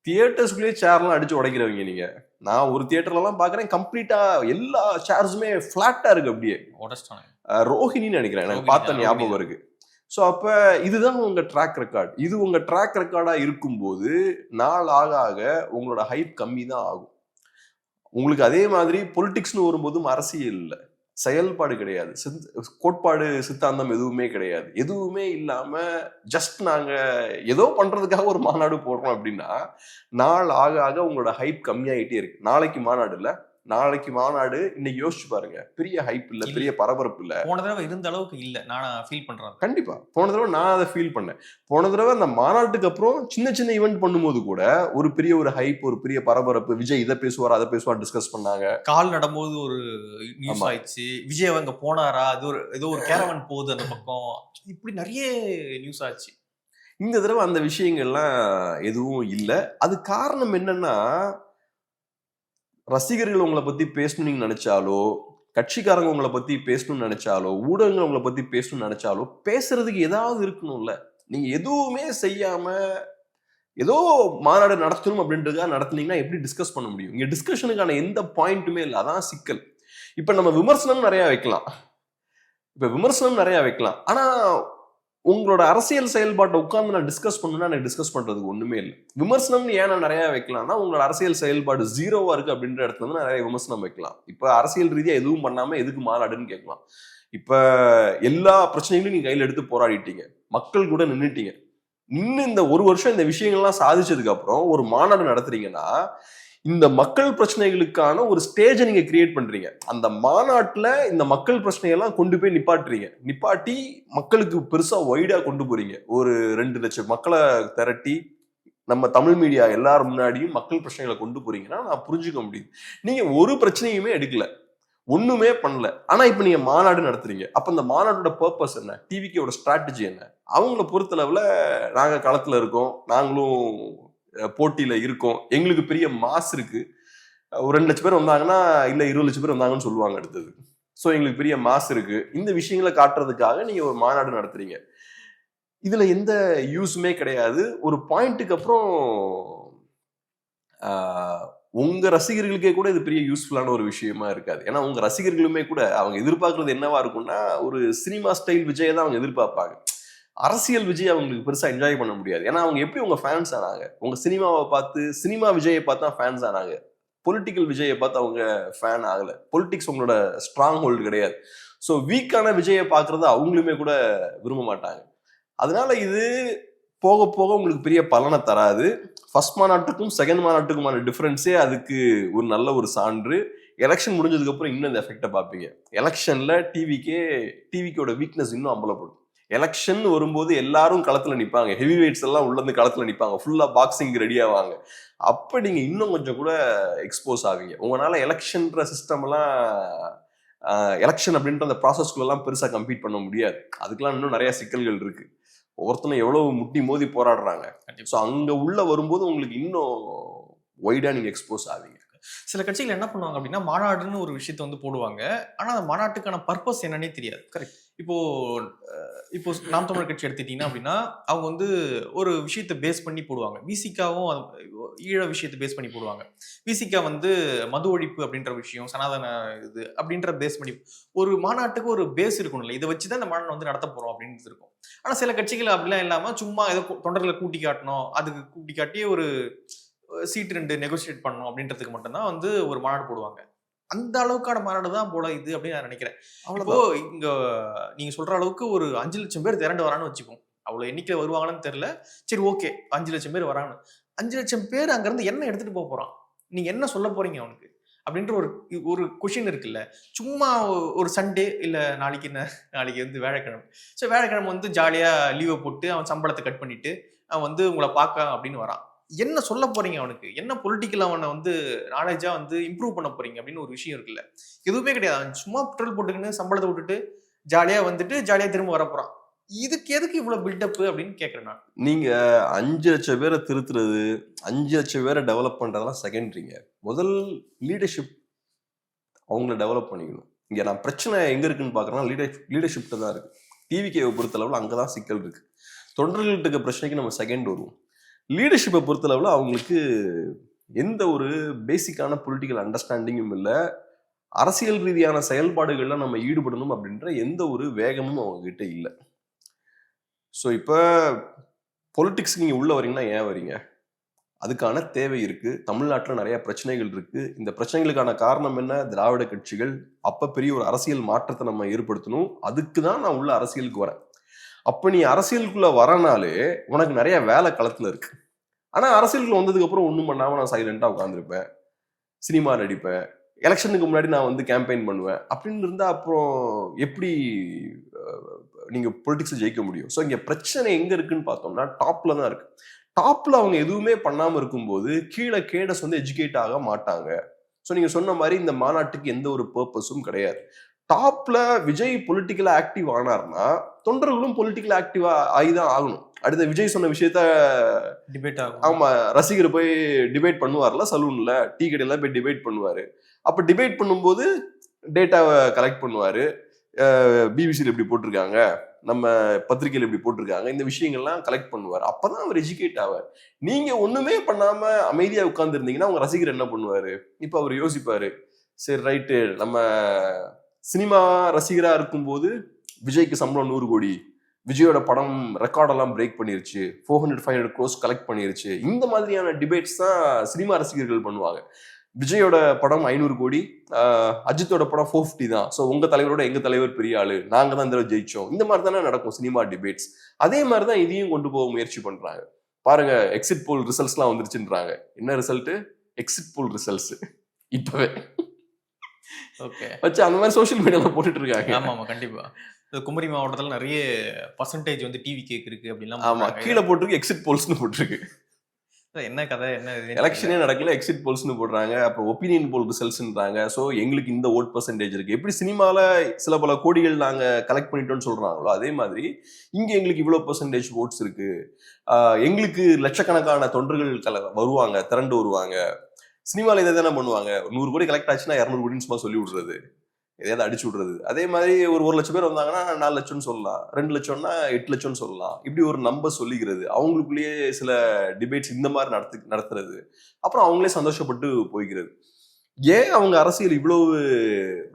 தியேட்டர்ஸ்குள்ளேயே சேர்லாம் அடிச்சு உடைக்கிறவங்க நீங்க. நான் ஒரு தியேட்டர்லாம் பாக்குறேன், கம்ப்ளீட்டா எல்லா சேர்ஸுமே ஃபிளாட்டா இருக்கு. அப்படியே உடைச்சிட்டாங்க. ரோஹிணின்னு நினைக்கிறேன், எனக்கு பார்த்த ஞாபகம் இருக்கு. ஸோ அப்ப இதுதான் உங்க ட்ராக் ரெக்கார்ட். இது உங்க ட்ராக் ரெக்கார்டா இருக்கும்போது நாள் ஆக ஆக உங்களோட ஹைப் கம்மி தான் ஆகும். உங்களுக்கு அதே மாதிரி பொலிட்டிக்ஸ்னு வரும்போதும் அரசியல் இல்லை, செயல்பாடு கிடையாது, கோட்பாடு சித்தாந்தம் எதுவுமே கிடையாது. எதுவுமே இல்லாம ஜஸ்ட் நாங்க ஏதோ பண்றதுக்காக ஒரு மாநாடு போடுறோம் அப்படின்னா நாள் ஆக ஆக உங்களோட ஹைப் கம்மியாயிட்டே இருக்கு. நாளைக்கு மாநாடு இல்ல, நாளைக்கு மாநாடு இன்னைக்கு யோசிச்சு பாருங்க, பெரிய ஹைப் இல்ல, பெரிய பரபரப்பு இல்ல. போன தடவை இருந்த அளவுக்கு இல்ல, நான் ஃபீல் பண்றேன். கண்டிப்பா போன தடவை நான் அதை ஃபீல் பண்ணேன். போன தடவை அந்த மாநாட்டுக்கு அப்புறம் சின்ன சின்ன ஈவெண்ட் பண்ணும்போது கூட ஒரு பெரிய ஒரு ஹைப், ஒரு பெரிய பரபரப்பு. விஜய் இதை பேசுவார் அதை பேசுவார் டிஸ்கஸ் பண்ணாங்க. கால் நடும்போது ஒரு நியூஸ் ஆயிடுச்சு, விஜய் அங்க போனாரா, அது ஒரு ஏதோ ஒரு கேரவன் போகுது அந்த பக்கம், இப்படி நிறைய நியூஸ் ஆச்சு. இந்த தடவை அந்த விஷயங்கள்லாம் எதுவும் இல்லை. அது காரணம் என்னன்னா, ரசிகர்கள் உங்களை பத்தி பேசணும்னு நீங்க நினைச்சாலோ, கட்சிக்காரங்க உங்களை பத்தி பேசணும்னு நினைச்சாலோ, ஊடகங்கள் உங்களை பத்தி பேசணும்னு நினைச்சாலோ பேசுறதுக்கு ஏதாவது இருக்கணும்ல. நீங்க எதுவுமே செய்யாம ஏதோ மாநாடு நடத்தணும் அப்படின்றதுக்காக நடத்துனீங்கன்னா எப்படி டிஸ்கஸ் பண்ண முடியும்? இங்க டிஸ்கஷனுக்கான எந்த பாயிண்ட்டுமே இல்லை. அதான் சிக்கல். இப்ப நம்ம விமர்சனம் நிறைய வைக்கலாம், ஆனா உங்களோட அரசியல் செயல்பாட்டை உட்கார்ந்து நான் டிஸ்கஸ் பண்ணணும்னா எனக்கு டிஸ்கஸ் பண்றதுக்கு ஒண்ணுமே இல்லை. விமர்சனம்னு ஏன் நான் நிறைய வைக்கலாம்னா, உங்களோட அரசியல் செயல்பாடு ஜீரோவா இருக்கு அப்படின்ற இடத்துல வந்து நிறைய விமர்சனம் வைக்கலாம். இப்ப அரசியல் ரீதியா எதுவும் பண்ணாம எதுக்கு மாநாடுன்னு கேட்கலாம். இப்ப எல்லா பிரச்சனைகளையும் நீங்க கையில எடுத்து போராடிட்டீங்க, மக்கள் கூட நின்றுட்டீங்க. நின்று இந்த ஒரு வருஷம் இந்த விஷயங்கள்லாம் சாதிச்சதுக்கு அப்புறம் ஒரு மாநாடு நடத்துறீங்கன்னா இந்த மக்கள் பிரச்சனைகளுக்கான ஒரு ஸ்டேஜை நீங்க கிரியேட் பண்றீங்க. அந்த மாநாட்டுல இந்த மக்கள் பிரச்சனையெல்லாம் கொண்டு போய் நிப்பாட்டி மக்களுக்கு பெருசா வைடா கொண்டு போறீங்க. ஒரு 2 லட்சம் மக்களை திரட்டி நம்ம தமிழ் மீடியா எல்லாரும் முன்னாடியும் மக்கள் பிரச்சனைகளை கொண்டு போறீங்கன்னா நான் புரிஞ்சுக்க முடியுது. நீங்க ஒரு பிரச்சனையுமே எடுக்கல, ஒண்ணுமே பண்ணல, ஆனா இப்ப நீங்க மாநாடு நடத்துறீங்க. அப்ப இந்த மாநாட்டோட பர்பஸ் என்ன? டிவிக்கோட ஸ்ட்ராட்டஜி என்ன? அவங்கள பொறுத்தளவுல நாங்க களத்துல இருக்கோம், நாங்களும் போட்டியில இருக்கோம், எங்களுக்கு பெரிய மாஸ் இருக்கு, ஒரு 2 லட்சம் பேர் வந்தாங்கன்னா இல்ல 20 லட்சம் பேர் வந்தாங்கன்னு சொல்லுவாங்க அடுத்தது. ஸோ எங்களுக்கு பெரிய மாஸ் இருக்கு, இந்த விஷயங்களை காட்டுறதுக்காக நீங்க ஒரு மாநாடு நடத்துறீங்க. இதுல எந்த யூஸுமே கிடையாது. ஒரு பாயிண்ட்டுக்கு அப்புறம் உங்க ரசிகர்களுக்கே கூட இது பெரிய யூஸ்ஃபுல்லான ஒரு விஷயமா இருக்காது. ஏன்னா உங்க ரசிகர்களுமே கூட அவங்க எதிர்பார்க்கறது என்னவா இருக்கும்னா, ஒரு சினிமா ஸ்டைல் விஜயை தான் அவங்க எதிர்பார்ப்பாங்க. அரசியல் விஜய் அவங்களுக்கு பெருசா என்ஜாய் பண்ண முடியாது. ஏன்னா அவங்க எப்படி உங்க ஃபேன்ஸ் ஆனாங்க? உங்க சினிமாவை பார்த்து, சினிமா விஜயை பார்த்து தான் ஃபேன்ஸ் ஆனாங்க. பொலிட்டிக்கல் விஜயை பார்த்து அவங்க ஃபேன் ஆகல. பொலிட்டிக்ஸ் உங்களோட ஸ்ட்ராங் ஹோல்டு கிடையாது. ஸோ வீக்கான விஜயை பார்க்கறது அவங்களுமே கூட விரும்ப மாட்டாங்க. அதனால இது போக போக உங்களுக்கு பெரிய பலனை தராது. ஃபர்ஸ்ட் மாநாட்டுக்கும் செகண்ட் மாநாட்டுக்குமான டிஃபரன்ஸே அதுக்கு ஒரு நல்ல ஒரு சான்று. எலெக்ஷன் முடிஞ்சதுக்கு அப்புறம் இன்னும் இந்த எஃபெக்டை பார்ப்பீங்க. எலெக்ஷன்ல டிவிக்கோட வீக்னஸ் இன்னும் அம்பலப்படும். எலெக்ஷன் வரும்போது எல்லாரும் களத்துல நிப்பாங்க, ஹெவி வெயிட்ஸ் எல்லாம் உள்ள இருந்து களத்துல நிப்பாங்க, ஃபுல்லா பாக்ஸிங் ரெடி ஆவாங்க. அப்ப நீங்க இன்னும் கொஞ்சம் கூட எக்ஸ்போஸ் ஆவீங்க. உங்களால எலெக்ஷன்ற சிஸ்டம் எல்லாம், எலெக்ஷன் அப்படின்ற அந்த ப்ராசஸ்குள்ள எல்லாம் பெருசா கம்பீட் பண்ண முடியாது. அதுக்கெல்லாம் இன்னும் நிறைய சிக்கல்கள் இருக்கு. ஒவ்வொருத்தனும் எவ்வளவு முட்டி மோதி போராடுறாங்க. ஸோ அங்க உள்ள வரும்போது உங்களுக்கு இன்னும் வைடா நீங்க எக்ஸ்போஸ் ஆவீங்க. சில கட்சிகள் என்ன பண்ணுவாங்க அப்படின்னா, மாநாடுன்னு ஒரு விஷயத்த வந்து போடுவாங்க, ஆனா அந்த மாநாட்டுக்கான பர்பஸ் என்னன்னே தெரியாது. கரெக்ட். இப்போ நாம் தமிழர் கட்சி எடுத்துட்டீங்கன்னா அப்படின்னா, அவங்க வந்து ஒரு விஷயத்தை பேஸ் பண்ணி போடுவாங்க. விசிகாவும் ஈழ விஷயத்தை பேஸ் பண்ணி போடுவாங்க. விசிகா வந்து மது ஒழிப்பு அப்படின்ற விஷயம், சனாதன இது அப்படின்ற பேஸ் பண்ணி, ஒரு மாநாட்டுக்கு ஒரு பேஸ் இருக்கணும்ல, இதை வச்சுதான் இந்த மாநாடு வந்து நடத்த போறோம் அப்படின்னு இருக்கும். ஆனா சில கட்சிகள் அப்படிலாம் இல்லாம சும்மா ஏதோ தொண்டர்களை கூட்டி காட்டணும், அதுக்கு கூட்டி காட்டி ஒரு சீட் 2 நெகோசியேட் பண்ணணும் அப்படின்றதுக்கு மட்டும்தான் வந்து ஒரு மாநாடு போடுவாங்க. அந்த அளவுக்கான மாநாடு தான் போல இது அப்படின்னு நான் நினைக்கிறேன். அவ்வளோ இங்க நீங்க சொல்ற அளவுக்கு ஒரு 5 லட்சம் பேர் திரண்டு வரான்னு வச்சுப்போம். அவ்வளவு எண்ணிக்கை வருவாங்கன்னு தெரியல. சரி, ஓகே, 5 லட்சம் பேர் வரான்னு. 5 லட்சம் பேர் அங்க இருந்து என்ன எடுத்துட்டு போறான்? நீங்க என்ன சொல்ல போறீங்க அவனுக்கு அப்படின்ற ஒரு கொஷின் இருக்குல்ல. சும்மா ஒரு சண்டே இல்ல நாளைக்கு வந்து வியாழக்கிழமை, ஸோ வியாழக்கிழமை வந்து ஜாலியா லீவை போட்டு அவன் சம்பளத்தை கட் பண்ணிட்டு அவன் வந்து உங்களை பார்க்க அப்படின்னு வரான். என்ன சொல்ல போறீங்க அவனுக்கு? என்ன பொலிட்டிக்கல் அவனை வந்து நாலேஜா வந்து இம்ப்ரூவ் பண்ண போறீங்க அப்படின்னு ஒரு விஷயம் இருக்குல்ல. எதுவுமே கிடையாது. அவன் சும்மா பெட்ரோல் போட்டுக்கின்னு சம்பளத்தை விட்டுட்டு ஜாலியா வந்துட்டு ஜாலியா திரும்ப வரப்போறான். இதுக்கு எதுக்கு இவ்வளவு பில்டப் அப்படின்னு கேட்கறேன் நான். நீங்க 5 லட்சம் பேரை திருத்துறது, 5 லட்சம் பேரை டெவலப் பண்றதெல்லாம் செகண்டரிங்க. முதல் லீடர்ஷிப் அவங்கள டெவலப் பண்ணிக்கணும். இங்க நான் பிரச்சனை எங்க இருக்குன்னு பாக்குறேன்னா லீடர்ஷிப்ல தான் இருக்கு. டிவிகேவை பொறுத்தளவில் அங்கதான் சிக்கல் இருக்கு. தொண்டர்கள்ட்ட இருக்க பிரச்சனைக்கு நம்ம செகண்ட் வருவோம். லீடர்ஷிப்பை பொறுத்தளவில் அவங்களுக்கு எந்த ஒரு பேசிக்கான பொலிட்டிக்கல் அண்டர்ஸ்டாண்டிங்கும் இல்லை, அரசியல் ரீதியான செயல்பாடுகள்ல நம்ம ஈடுபடணும் அப்படின்ற எந்த ஒரு வேகமும் அவங்க கிட்ட இல்லை. ஸோ இப்போ பொலிட்டிக்ஸ்க்கு நீங்க உள்ள வரீங்கன்னா ஏன் வரீங்க? அதுக்கான தேவை இருக்கு. தமிழ்நாட்டில் நிறைய பிரச்சனைகள் இருக்கு. இந்த பிரச்சனைகளுக்கான காரணம் என்ன? திராவிட கட்சிகள். அப்ப பெரிய ஒரு அரசியல் மாற்றத்தை நம்ம ஏற்படுத்தணும். அதுக்கு தான் நான் உள்ள அரசியலுக்கு வரேன். அப்ப நீ அரசியலுக்குள்ள வரனாலே உனக்கு நிறைய வேலை களத்துல இருக்கு. ஆனா அரசியலுக்குள்ள வந்ததுக்கு அப்புறம் ஒண்ணும் பண்ணாம நான் சைலண்டா உட்காந்துருப்பேன், சினிமா நடிப்பேன், எலெக்ஷனுக்கு முன்னாடி நான் வந்து கேம்பெயின் பண்ணுவேன் அப்படின்னு இருந்தா அப்புறம் எப்படி நீங்க பொலிட்டிக்ஸ் ஜெயிக்க முடியும்? ஸோ இங்க பிரச்சனை எங்க இருக்குன்னு பார்த்தோம்னா டாப்ல தான் இருக்கு. டாப்ல அவங்க எதுவுமே பண்ணாம இருக்கும்போது கீழே கேடஸ் வந்து எஜுகேட் ஆக மாட்டாங்க. ஸோ நீங்க சொன்ன மாதிரி இந்த மாநாட்டுக்கு எந்த ஒரு பர்பஸும் கிடையாது. டாப்ல விஜய் பொலிட்டிக்கலா ஆக்டிவ் ஆனார்னா தொண்டர்களும் பொலிட்டிக்கல் ஆக்டிவா ஆகிதான் ஆகணும். அடுத்த விஜய் சொன்ன விஷயத்த டிபேட் ஆகும். ஆமா, ரசிகர் போய் டிபேட் பண்ணுவார்ல, சலூன்ல டீ கடையில போய் டிபேட் பண்ணுவாரு. அப்ப டிபேட் பண்ணும்போது டேட்டாவை கலெக்ட் பண்ணுவாரு. பிபிசியில் இப்படி போட்டிருக்காங்க, நம்ம பத்திரிகையில் இப்படி போட்டிருக்காங்க, இந்த விஷயங்கள்லாம் கலெக்ட் பண்ணுவார். அப்பதான் அவர் எஜுகேட் ஆவார். நீங்க ஒண்ணுமே பண்ணாம அமைதியா உட்கார்ந்து இருந்தீங்கன்னா உங்க ரசிகர் என்ன பண்ணுவாரு? இப்ப அவர் யோசிப்பாரு, சரி ரைட்டு, நம்ம சினிமா ரசிகரா இருக்கும்போது விஜய்க்கு சம்பளம் 100 கோடி, விஜயோட படம் ரெக்கார்டெல்லாம் பிரேக் பண்ணிருச்சு, 400-500 crores கலெக்ட் பண்ணிருச்சு. இந்த மாதிரியான டிபேட்ஸ் தான் சினிமா ரசிகர்கள் பண்ணுவாங்க. விஜயோட படம் 500 கோடி, அஜித்தோட படம் 450 தான். ஸோ உங்க தலைவரோட எங்க தலைவர் பெரிய ஆளு, நாங்க தான் இந்த ஜெயிச்சோம். இந்த மாதிரி தானே நடக்கும் சினிமா டிபேட்ஸ். அதே மாதிரி தான் இதையும் கொண்டு போக முயற்சி பண்றாங்க. பாருங்க, எக்ஸிட் போல் ரிசல்ட்ஸ்லாம் வந்துருச்சுன்றாங்க. என்ன ரிசல்ட்? எக்ஸிட் போல் ரிசல்ட்ஸ் இப்பவே வச்சு அந்த மாதிரி சோசியல் மீடியால போட்டுட்டு இருக்காங்க. ஆமா ஆமா கண்டிப்பா. குமரி மாவட்டத்துல நிறைய பர்சன்டேஜ் வந்து டிவி கேக் இருக்கு அப்படின்லாம். ஆமா, கீழே போட்டிருக்கு எக்ஸிட் போல்ஸ்னு போட்டிருக்கு. என்ன கதை, என்ன எலெக்ஷனே நடக்கல, எக்ஸிட் போல்ஸ்னு போடுறாங்க. அப்புறம் ஒப்பீனியன் போல் ரிசல்ட்ஸ்ன்றாங்க. ஸோ எங்களுக்கு இந்த ஓட் பர்சன்டேஜ் இருக்கு. எப்படி சினிமால சில பல கோடிகள் நாங்க கலெக்ட் பண்ணிட்டோம்னு சொல்றாங்களோ அதே மாதிரி இங்க எங்களுக்கு இவ்வளவு பர்சன்டேஜ் ஓட்ஸ் இருக்கு, எங்களுக்கு லட்சக்கணக்கான தொண்டர்கள் வருவாங்க, திரண்டு வருவாங்க. சினிமால இதை தானே பண்ணுவாங்க. 100 கோடி கலெக்ட் ஆச்சுன்னா 200 கோடின்னு சும்மா சொல்லி விடுறது, எதையாவது அடிச்சு விடுறது. அதே மாதிரி ஒரு 1 லட்சம் பேர் வந்தாங்கன்னா 4 லட்சம்னு சொல்லலாம், 2 லட்சம்னா 8 லட்சம்னு சொல்லலாம். இப்படி ஒரு நம்பர் சொல்லிக்கிறது, அவங்களுக்குள்ளேயே சில டிபேட்ஸ் இந்த மாதிரி நடத்துறது, அப்புறம் அவங்களே சந்தோஷப்பட்டு போய்க்கிறது. ஏன் அவங்க அரசியல் இவ்வளவு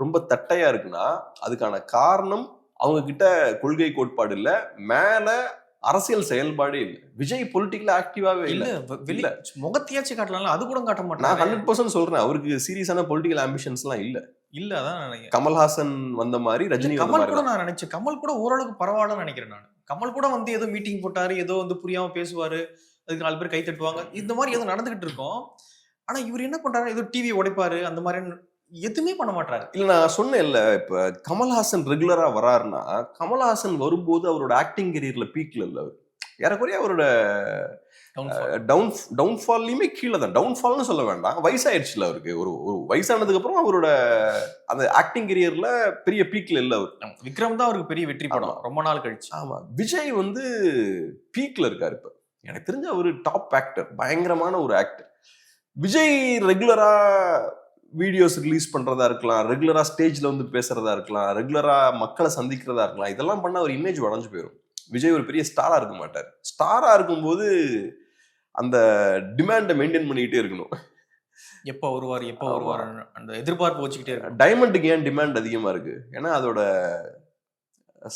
ரொம்ப தட்டையா இருக்குன்னா அதுக்கான காரணம் அவங்க கிட்ட கொள்கை கோட்பாடு இல்ல, மேல அரசியல் செயல்பாடே இல்ல. விஜய் பொலிட்டிக்கலா ஆக்டிவாவே இல்ல. முகத்தையாச்சும் காட்டலாம், அது கூட காட்ட மாட்டேன். நான் 100% சொல்றேன், அவருக்கு சீரியஸான பொலிட்டிக்கல் ஆம்பிஷன்ஸ் எல்லாம் இல்ல. இல்ல அதான் கமல்ஹாசன் வந்த மாதிரி ரஜினி கமல் கூட நான் நினைச்சேன். கமல் கூட ஓரளவுக்கு பரவாயில்லன்னு நினைக்கிறேன் நான். கமல் கூட வந்து ஏதோ மீட்டிங் போட்டாரு, ஏதோ வந்து புரியாம பேசுவாரு, அதுக்கு 4 பேர் கை தட்டுவாங்க, இந்த மாதிரி ஏதோ நடந்துகிட்டு இருக்கும். ஆனா இவர் என்ன பண்றாரு, ஏதோ டிவி உடைப்பாரு, அந்த மாதிரி எதுவுமே பண்ண மாட்டாரு. இல்ல நான் சொன்னேன் இல்ல, இப்ப கமல்ஹாசன் ரெகுலரா வராருன்னா கமல்ஹாசன் வரும்போது அவரோட ஆக்டிங் கெரியர்ல பீக்ல இல்ல, அவர் ஏறக்குறைய அவரோட டவுன்ஃபால்லையுமே கீழே தான். டவுன்ஃபால்னு சொல்ல வேண்டாம், வயசாயிடுச்சுல அவருக்கு. ஒரு வயசானதுக்கு அப்புறம் அவரோட அந்த ஆக்டிங் கெரியர்ல பெரிய பீக்ல இல்ல அவர். விக்ரம் தான் அவருக்கு பெரிய வெற்றி படம் ரொம்ப நாள் கழிச்சு. ஆமா, விஜய் வந்து பீக்ல இருக்காரு இப்ப. எனக்கு தெரிஞ்ச ஒரு டாப் ஆக்டர், பயங்கரமான ஒரு ஆக்டர். விஜய் ரெகுலரா வீடியோஸ் ரிலீஸ் பண்றதா இருக்கலாம், ரெகுலரா ஸ்டேஜ்ல வந்து பேசுறதா இருக்கலாம், ரெகுலரா மக்களை சந்திக்கிறதா இருக்கலாம், இதெல்லாம் பண்ணா ஒரு இமேஜ் உடஞ்சு போயிடும். விஜய் ஒரு பெரிய ஸ்டாரா இருக்க மாட்டார். ஸ்டாரா இருக்கும்போது அந்த டிமாண்டை மெயின்டைன் பண்ணிக்கிட்டே இருக்கணும். எப்போ வருவார் அந்த எதிர்பார்ப்பு வச்சுக்கிட்டே இருக்கு. டைமண்டுக்கு ஏன் டிமாண்ட் அதிகமா இருக்கு? ஏன்னா அதோட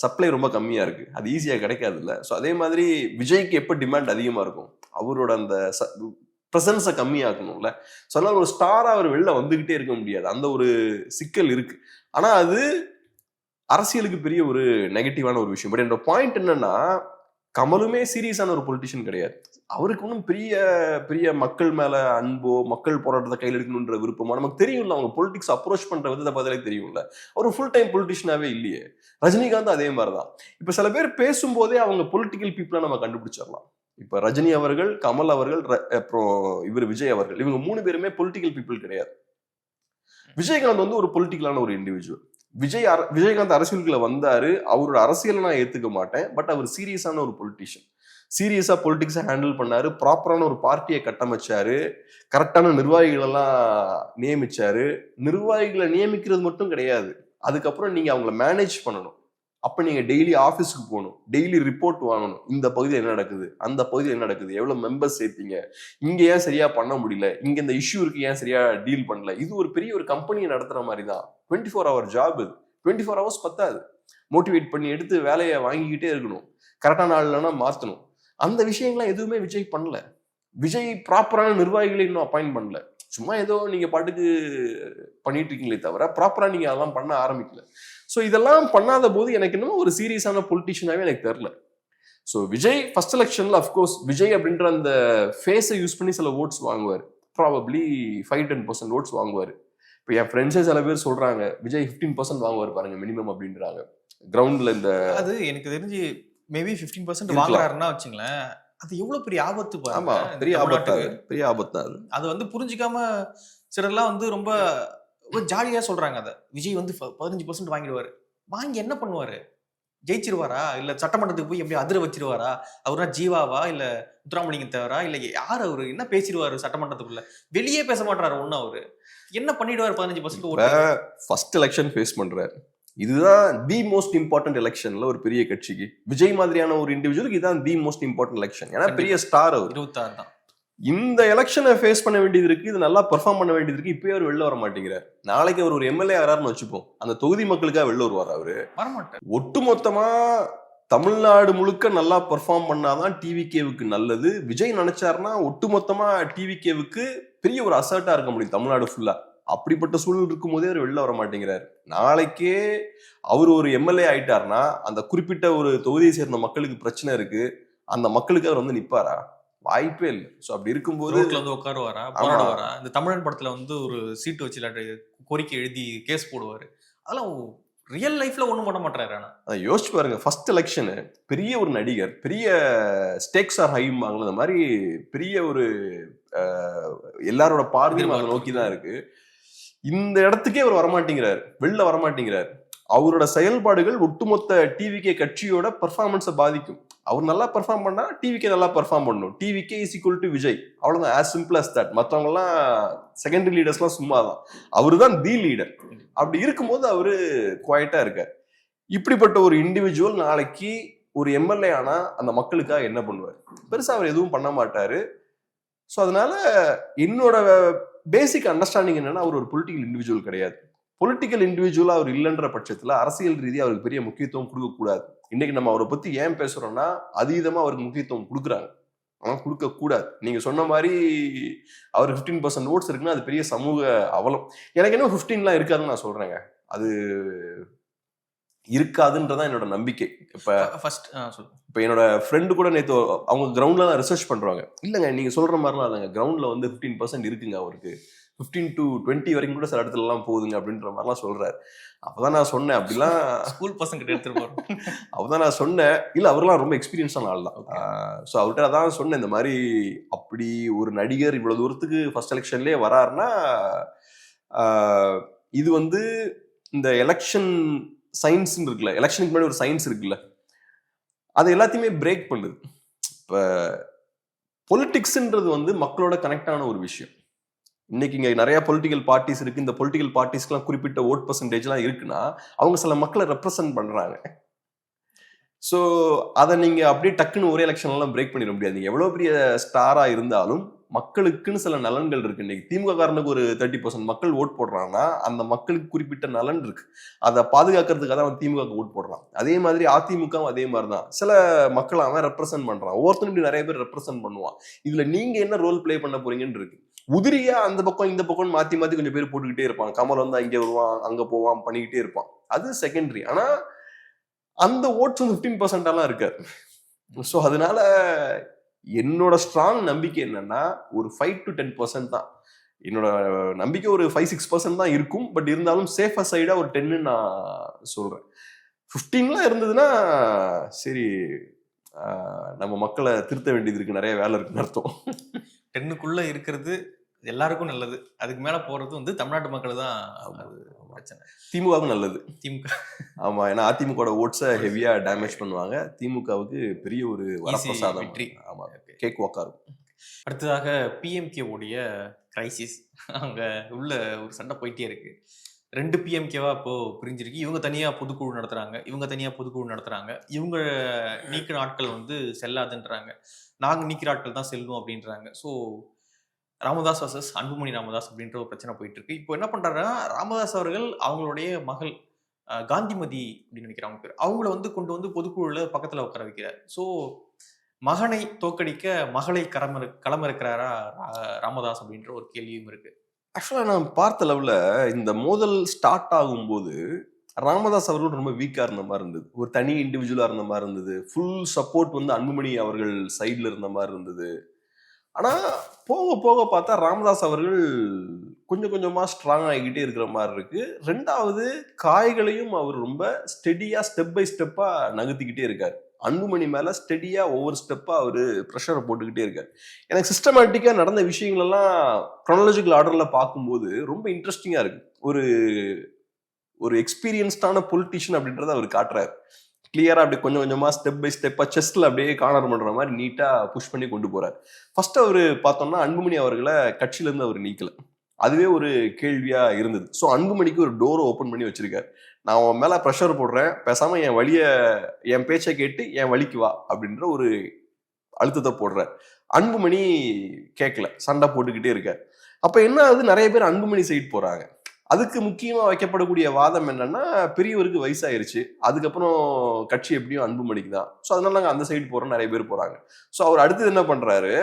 சப்ளை ரொம்ப கம்மியா இருக்கு, அது ஈஸியா கிடைக்காது இல்ல. ஸோ அதே மாதிரி விஜய்க்கு எப்போ டிமாண்ட் அதிகமா இருக்கும், அவரோட அந்த ப்ரெசன்ஸை கம்மியாக்கணும்ல. ஸோ அதனால ஒரு ஸ்டாரா அவர் வெளில வந்துகிட்டே இருக்க முடியாது, அந்த ஒரு சிக்கல் இருக்கு. ஆனா அது அரசியலுக்கு பெரிய ஒரு நெகட்டிவான ஒரு விஷயம். பட் என்னோட பாயிண்ட் என்னன்னா, கமலுமே சீரியஸான ஒரு பொலிட்டிஷியன் கிடையாது. அவருக்கு ஒன்றும் பெரிய பெரிய மக்கள் மேல அன்போ, மக்கள் போராட்டத்தை கையில் எடுக்கணுன்ற விருப்பமோ நமக்கு தெரியும்ல. அவங்க பொலிட்டிக்ஸ் அப்ரோச் பண்ற விதத்தை பார்த்தாலே தெரியும்ல. அவர் ஃபுல் டைம் பொலிட்டிஷியனாவே இல்லையே. ரஜினிகாந்த் அதே மாதிரிதான். இப்ப சில பேர் பேசும்போதே அவங்க பொலிட்டிக்கல் பீப்புளா நம்ம கண்டுபிடிச்சிடலாம். இப்ப ரஜினி அவர்கள், கமல் அவர்கள், அப்புறம் இவர் விஜய் அவர்கள், இவங்க 3 பேருமே பொலிட்டிக்கல் பீப்புள் கிடையாது. விஜயகாந்த் வந்து ஒரு பொலிட்டிக்கலான ஒரு இண்டிவிஜுவல். விஜயகாந்த் அரசியலுக்குள்ள வந்தாரு, அவரோட அரசியலை நான் ஏத்துக்க மாட்டேன், பட் அவர் சீரியஸான ஒரு பொலிட்டிஷியன். சீரியஸா பொலிட்டிக்ஸை ஹேண்டில் பண்ணாரு, ப்ராப்பரான ஒரு பார்ட்டியை கட்டமைச்சாரு, கரெக்டான நிர்வாகிகள் எல்லாம் நியமிச்சாரு. நிர்வாகிகளை நியமிக்கிறது மட்டும் கிடையாது, அதுக்கப்புறம் நீங்க அவங்களை மேனேஜ் பண்ணணும். அப்ப நீங்க டெய்லி ஆஃபீஸ்க்கு போகணும், டெய்லி ரிப்போர்ட் வாங்கணும். இந்த பகுதியில் என்ன நடக்குது, அந்த பகுதியில் என்ன நடக்குது, எவ்வளவு மெம்பர்ஸ் சேர்த்தீங்க, இங்க ஏன் சரியா பண்ண முடியல, இங்க இந்த இஷ்யூ இருக்கு ஏன் சரியா டீல் பண்ணல. இது ஒரு பெரிய ஒரு கம்பெனியை நடத்துற மாதிரி தான். 24 hour ஜாப் இது. 24 hours பத்தாது. மோட்டிவேட் பண்ணி எடுத்து வேலையை வாங்கிக்கிட்டே இருக்கணும். கரெக்டான நாள்லன்னா மாத்தணும். அந்த விஷயங்கள்லாம் எதுவுமே விஜய் பண்ணல. விஜய் ப்ராப்பரான நிர்வாகிகளை இன்னும் அப்பாயிண்ட் பண்ணல. சும்மா ஏதோ நீங்க பாட்டுக்கு பண்ணிட்டு இருக்கீங்களே தவிர ப்ராப்பரா நீங்க அதெல்லாம் பண்ண ஆரம்பிக்கல. ஸோ இதெல்லாம் பண்ணாத போது எனக்கு இன்னும் ஒரு சீரியஸான பொலிட்டிஷியனாவே எனக்கு தெரியல. ஸோ விஜய் ஃபர்ஸ்ட் எலெக்ஷன்ல அஃப்கோர்ஸ் விஜய் அப்படின்ற அந்த ஃபேஸை யூஸ் பண்ணி சில ஓட்ஸ் வாங்குவார். ப்ராபப்ளி 5-10% ஓட்ஸ் வாங்குவார். இப்போ என் ஃப்ரெண்ட்ஸே சில பேர் சொல்றாங்க விஜய் 15% வாங்குவார் பாருங்க மினிமம் அப்படின்றாங்க. கிரவுண்ட்ல இந்த அது எனக்கு தெரிஞ்சு மேபி 15% வாங்குறாருன்னா வச்சுங்களேன், அது எவ்வளவு பெரிய ஆபத்து ஆமா, பாருங்க. பெரிய ஆபத்து, பெரிய ஆபத்து அது. அது வந்து புரிஞ்சுக்காம சிலர்லாம் வந்து ரொம்ப ஜாலியா சொல்றாங்க. அதை விஜய் வந்து 15% வாங்கிடுவாரு. வாங்கி என்ன பண்ணுவாரு? ஜெயிச்சிருவாரா? இல்ல சட்டமன்றத்துக்கு போய் எப்படி அதிர வச்சிருவாரா? அவரா ஜீவாவா இல்ல முத்துராமலிங்கம் தேவரா இல்ல யார் அவரு? என்ன பேசிடுவாரு சட்டமன்றத்துக்குள்ள? வெளியே பேச மாட்டாரு ஒன்னும். அவரு என்ன பண்ணிடுவாரு? 15% ஓட்டு. ஃபர்ஸ்ட் எலெக்ஷன் ஃபேஸ் பண்றாரு. இதுதான் தி மோஸ்ட் இம்பார்ட்டன்ட் எலெக்ஷன்ல ஒரு பெரிய கட்சிக்கு. விஜய் மாதிரியான ஒரு இண்டிவிஜுவலுக்கு இதுதான் தி மோஸ்ட் இம்பார்ட்டன்ட் எலெக்ஷன். ஏன்னா பெரிய ஸ்டார் அவர். 26 தான். இந்த எலெக்ஷனை ஃபேஸ் பண்ண வேண்டியது இருக்கு, இது நல்லா பெர்ஃபார்ம் பண்ண வேண்டியது இருக்கு. இப்பயே அவர் வெளில வர மாட்டேங்கிறார். நாளைக்கு அவர் ஒரு எம்எல்ஏ வராருன்னு வச்சுப்போம், அந்த தொகுதி மக்களுக்காக வெளில வருவார் அவரு? வரமாட்டார். ஒட்டுமொத்தமா தமிழ்நாடு முழுக்க நல்லா பெர்ஃபார்ம் பண்ணாதான் டிவிகேவுக்கு நல்லது. விஜய் நினைச்சாருன்னா ஒட்டுமொத்தமா டிவிகேவுக்கு பெரிய ஒரு அசர்ட்டா இருக்க முடியும் தமிழ்நாடு ஃபுல்லா. அப்படிப்பட்ட சூழல் இருக்கும் போதே அவர் வெளில வர மாட்டேங்கிறார். நாளைக்கே அவர் ஒரு எம்எல்ஏ ஆயிட்டாருன்னா அந்த குறிப்பிட்ட ஒரு தொகுதியை சேர்ந்த மக்களுக்கு பிரச்சனை இருக்கு, அந்த மக்களுக்கு அவர் வந்து நிப்பாரா? வாய்ப்பே இல்லை. ஸோ அப்படி இருக்கும்போது வந்து உட்காருவாரா, போராடுவாரா? இந்த தமிழன் படத்துல வந்து ஒரு சீட்டு வச்சு கோரிக்கை எழுதி கேஸ் போடுவாரு. அதெல்லாம் ரியல் லைஃப்ல ஒண்ணும் பண்ண மாட்டாரு. ஆனா அதை யோசிச்சு பாருங்க. ஃபர்ஸ்ட் எலெக்ஷனு பெரிய ஒரு நடிகர், பெரிய ஸ்டேக்ஸ் ஆர் ஹைம்பாங்கள, அந்த மாதிரி பெரிய ஒரு எல்லாரோட பார்வையும் அதை நோக்கி தான் இருக்கு. இந்த இடத்துக்கே அவர் வரமாட்டேங்கிறார், வெளில வரமாட்டேங்கிறார். அவரோட செயல்பாடுகள் ஒட்டுமொத்த டிவிகே கட்சியோட பெர்ஃபார்மன்ஸை பாதிக்கும். அவர் நல்லா பெர்ஃபார்ம் பண்ணா டிவிகே நல்லா பெர்ஃபார்ம் பண்ணணும். TVK is equal to Vijay, அவ்வளவுதான். As simple as that. மற்றவங்க எல்லாம் செகண்டரி லீடர்ஸ்லாம் சும்மா தான், அவரு தான் தி லீடர். அப்படி இருக்கும்போது அவரு குவாய்ட்டா இருக்கார். இப்படிப்பட்ட ஒரு இண்டிவிஜுவல் நாளைக்கு ஒரு எம்எல்ஏ ஆனா அந்த மக்களுக்காக என்ன பண்ணுவார்? பெருசா அவர் எதுவும் பண்ண மாட்டாரு. ஸோ அதனால என்னோட பேசிக் அண்டர்ஸ்டாண்டிங் என்னன்னா, அவர் ஒரு பொலிட்டிக்கல் இண்டிவிஜுவல் கிடையாது. பொலிட்டிக்கல் இண்டிவிஜுவலா அவர் இல்லைன்ற பட்சத்துல அரசியல் ரீதியாக அவருக்கு பெரிய முக்கியத்துவம் கொடுக்கக்கூடாது. இன்னைக்கு நம்ம அவரை பத்தி ஏன் பேசுறோம்னா, அதீதமா அவருக்கு முக்கியத்துவம் கொடுக்குறாங்க, ஆனா கொடுக்க கூடாது. நீங்க சொன்ன மாதிரி அவருக்கு 15% ஓட்ஸ் இருக்குன்னா அது பெரிய சமூக அவலம். எனக்கு என்ன 15 இருக்காதுன்னு நான் சொல்றேங்க. அது இருக்காதுன்றதான் என்னோட நம்பிக்கை. இப்ப என்னோட ஃப்ரெண்டு கூட நேற்று அவங்க கிரவுண்ட்ல தான் ரிசர்ச் பண்றாங்க. இல்லைங்க நீங்க சொல்ற மாதிரிலாம் இல்லைங்க, கிரவுண்ட்ல வந்து 15% இருக்குங்க, அவருக்கு 15 to 20 வரைக்கும் கூட சில இடத்துல எல்லாம் போகுதுங்க அப்படின்ற மாதிரிலாம் சொல்றாரு. அப்பதான் நான் சொன்னேன், அப்படிலாம் ஸ்கூல் பசங்க எடுத்துட்டு அப்பதான் நான் சொன்னேன், இல்ல அவர்லாம் ரொம்ப எக்ஸ்பீரியன்ஸான ஆள் தான். ஸோ அவர்கிட்ட அதான் சொன்னேன், இந்த மாதிரி அப்படி ஒரு நடிகர் இவ்வளவு தூரத்துக்கு ஃபர்ஸ்ட் எலெக்ஷன்லேயே வராருன்னா இது வந்து இந்த எலெக்ஷன் சயின்ஸ் இருக்குல்ல, எலெக்ஷனுக்கு முன்னாடி ஒரு சயின்ஸ் இருக்குல்ல, அது எல்லாத்தையுமே பிரேக் பண்ணுது. இப்ப பொலிட்டிக்ஸ்ன்றது வந்து மக்களோட கனெக்ட் ஆன ஒரு விஷயம். இன்னைக்கு இங்க நிறைய பொலிட்டிக்கல் பார்ட்டிஸ் இருக்கு. இந்த பொலிட்டிக்கல் பார்ட்டிஸ்க்குலாம் குறிப்பிட்ட ஓட் பர்சன்டேஜ்லாம் இருக்குன்னா அவங்க சில மக்களை ரெப்ரசன்ட் பண்றாங்க. ஸோ அதை நீங்க அப்படியே டக்குன்னு ஒரே எலெக்ஷன்லாம் பிரேக் பண்ணிட முடியாது. நீங்க எவ்வளவு பெரிய ஸ்டாரா இருந்தாலும் மக்களுக்குன்னு சில நலன்கள் இருக்கு. இன்னைக்கு திமுக காரனுக்கு ஒரு 30% மக்கள் ஓட் போடுறாங்கன்னா அந்த மக்களுக்கு குறிப்பிட்ட நலன் இருக்கு, அதை பாதுகாக்கிறதுக்காக தான் அவன் திமுக ஓட் போடுறான். அதே மாதிரி அதிமுகவும் அதே மாதிரிதான் சில மக்கள் அவன் ரெப்ரசென்ட் பண்றான். ஒவ்வொருத்தரும் இப்படி நிறைய பேர் ரெப்ரசென்ட் பண்ணுவான். இதுல நீங்க என்ன ரோல் பிளே பண்ண போறீங்கன்னு இருக்கு. உதிரியா அந்த பக்கம் இந்த பக்கம் மாத்தி மாத்தி கொஞ்சம் பேர் போட்டுக்கிட்டே இருப்பான். கமல் வந்து அங்கே வருவான், அங்க போவான், பண்ணிக்கிட்டே இருப்பான். அது செகண்டரி. ஆனா அந்த ஓட்ஸ் வந்து 15% இருக்காது. ஸோ அதனால என்னோட ஸ்ட்ராங் நம்பிக்கை என்னன்னா ஒரு 5 to 10% தான். என்னோட நம்பிக்கை ஒரு 5-6% தான் இருக்கும். பட் இருந்தாலும் சேஃபர் சைடா ஒரு 10 நான் சொல்றேன். 15 இருந்ததுன்னா சரி, நம்ம மக்களை திருத்த வேண்டியது இருக்கு, நிறைய வேலை இருக்குன்னு அர்த்தம். 10க்குள்ள இருக்கிறது எல்லாருக்கும் நல்லது. அதுக்கு மேல போறது வந்து தமிழ்நாட்டு மக்கள் தான் பிரச்சனை. திமுகவுக்கும் நல்லது. திமுக ஆமா, ஏன்னா அதிமுக ஓட்ஸை ஹெவியா டேமேஜ் பண்ணுவாங்க. திமுகவுக்கு பெரிய ஒரு வரப்பிரசாதம். ஆமா, கேக் வாக்கா இருக்கும். அடுத்ததாக பிஎம்கே உடைய கிரைசிஸ். அங்க உள்ள ஒரு சண்டை போயிட்டே இருக்கு. 2 பிஎம்கேவா இப்போ பிரிஞ்சிருக்கு. இவங்க தனியா பொதுக்குழு நடத்துறாங்க. இவங்க தனியா பொதுக்குழு நடத்துறாங்க. இவங்க நீக்கின ஆட்கள் வந்து செல்லாதுன்றாங்க. நாங்க நீக்கிற ஆட்கள் தான் செல்லும் அப்படின்றாங்க. ஸோ ராமதாஸ் வர்சஸ் அன்புமணி ராமதாஸ் அப்படின்ற ஒரு பிரச்சனை போயிட்டு இருக்கு. இப்போ என்ன பண்றாருன்னா, ராமதாஸ் அவர்கள் அவங்களுடைய மகள் காந்திமதி அப்படின்னு நினைக்கிறேன் அவங்க பேரு. அவங்கள வந்து கொண்டு வந்து பொதுக்குழுல பக்கத்துல உட்கார வைக்கிறார். ஸோ மகனை தோற்கடிக்க மகளை களமிறக்கிறாரா ராமதாஸ் அப்படின்ற ஒரு கேள்வியும் இருக்கு. ஆக்சுவலா நான் பார்த்த லெவல்ல இந்த மோதல் ஸ்டார்ட் ஆகும்போது ராமதாஸ் அவர்கள் ரொம்ப வீக்கா இருந்த மாதிரி இருந்தது. ஒரு தனி இண்டிவிஜுவலா இருந்த மாதிரி இருந்தது. ஃபுல் சப்போர்ட் வந்து அன்புமணி அவர்கள் சைட்ல இருந்த மாதிரி இருந்தது. ஆனா போக போக பார்த்தா ராமதாஸ் அவர்கள் கொஞ்சம் கொஞ்சமா ஸ்ட்ராங் ஆகிக்கிட்டே இருக்கிற மாதிரி இருக்கு. ரெண்டாவது காய்களையும் அவர் ரொம்ப ஸ்டெடியா ஸ்டெப் பை ஸ்டெப்பா நகர்த்திக்கிட்டே இருக்காரு. அன்புமணி மேல ஸ்டெடியா ஒவ்வொரு ஸ்டெப்பா அவரு ப்ரெஷரை போட்டுக்கிட்டே இருக்காரு. எனக்கு சிஸ்டமேட்டிக்கா நடந்த விஷயங்கள் எல்லாம் குரோனாலஜிக்கல் ஆர்டர்ல பார்க்கும்போது ரொம்ப இன்ட்ரெஸ்டிங்கா இருக்கு. ஒரு ஒரு எக்ஸ்பீரியன்ஸ்டான பொலிட்டிஷியன் அப்படின்றத அவர் காட்டுறாரு. கிளியரா அப்படி கொஞ்சம் கொஞ்சமா ஸ்டெப் பை ஸ்டெப்பா செஸ்ல அப்படியே கார்னர் பண்ற மாதிரி நீட்டா புஷ் பண்ணி கொண்டு போறாரு. ஃபர்ஸ்ட் அவரு பார்த்தோம்னா அன்புமணி அவர்களை கட்சியில இருந்து அவர் நீக்கல. அதுவே ஒரு கேள்வியா இருந்தது. ஸோ அன்புமணிக்கு ஒரு டோரை ஓப்பன் பண்ணி வச்சிருக்காரு. நான் அவன் மேல ப்ரெஷர் போடுறேன், பேசாம என் பேச்சை கேட்டு என் வழிக்கு வா அப்படின்ற ஒரு அழுத்தத்தை போடுறார். அன்புமணி கேட்கல, சண்டை போட்டுக்கிட்டே இருக்கார். அப்ப என்ன ஆகுது, நிறைய பேர் அன்புமணி சைடு போறாங்க. அதுக்கு முக்கியமா வைக்கப்படக்கூடிய வாதம் என்னன்னா, பெரியவருக்கு வயசாயிருச்சு, அதுக்கப்புறம் கட்சி எப்படியும் அன்புமணிக்கு தான், ஸோ அதனால நாங்க அந்த சைடு போறோம், நிறைய பேர் போறாங்க. ஸோ அவர் அடுத்தது என்ன பண்றாரு,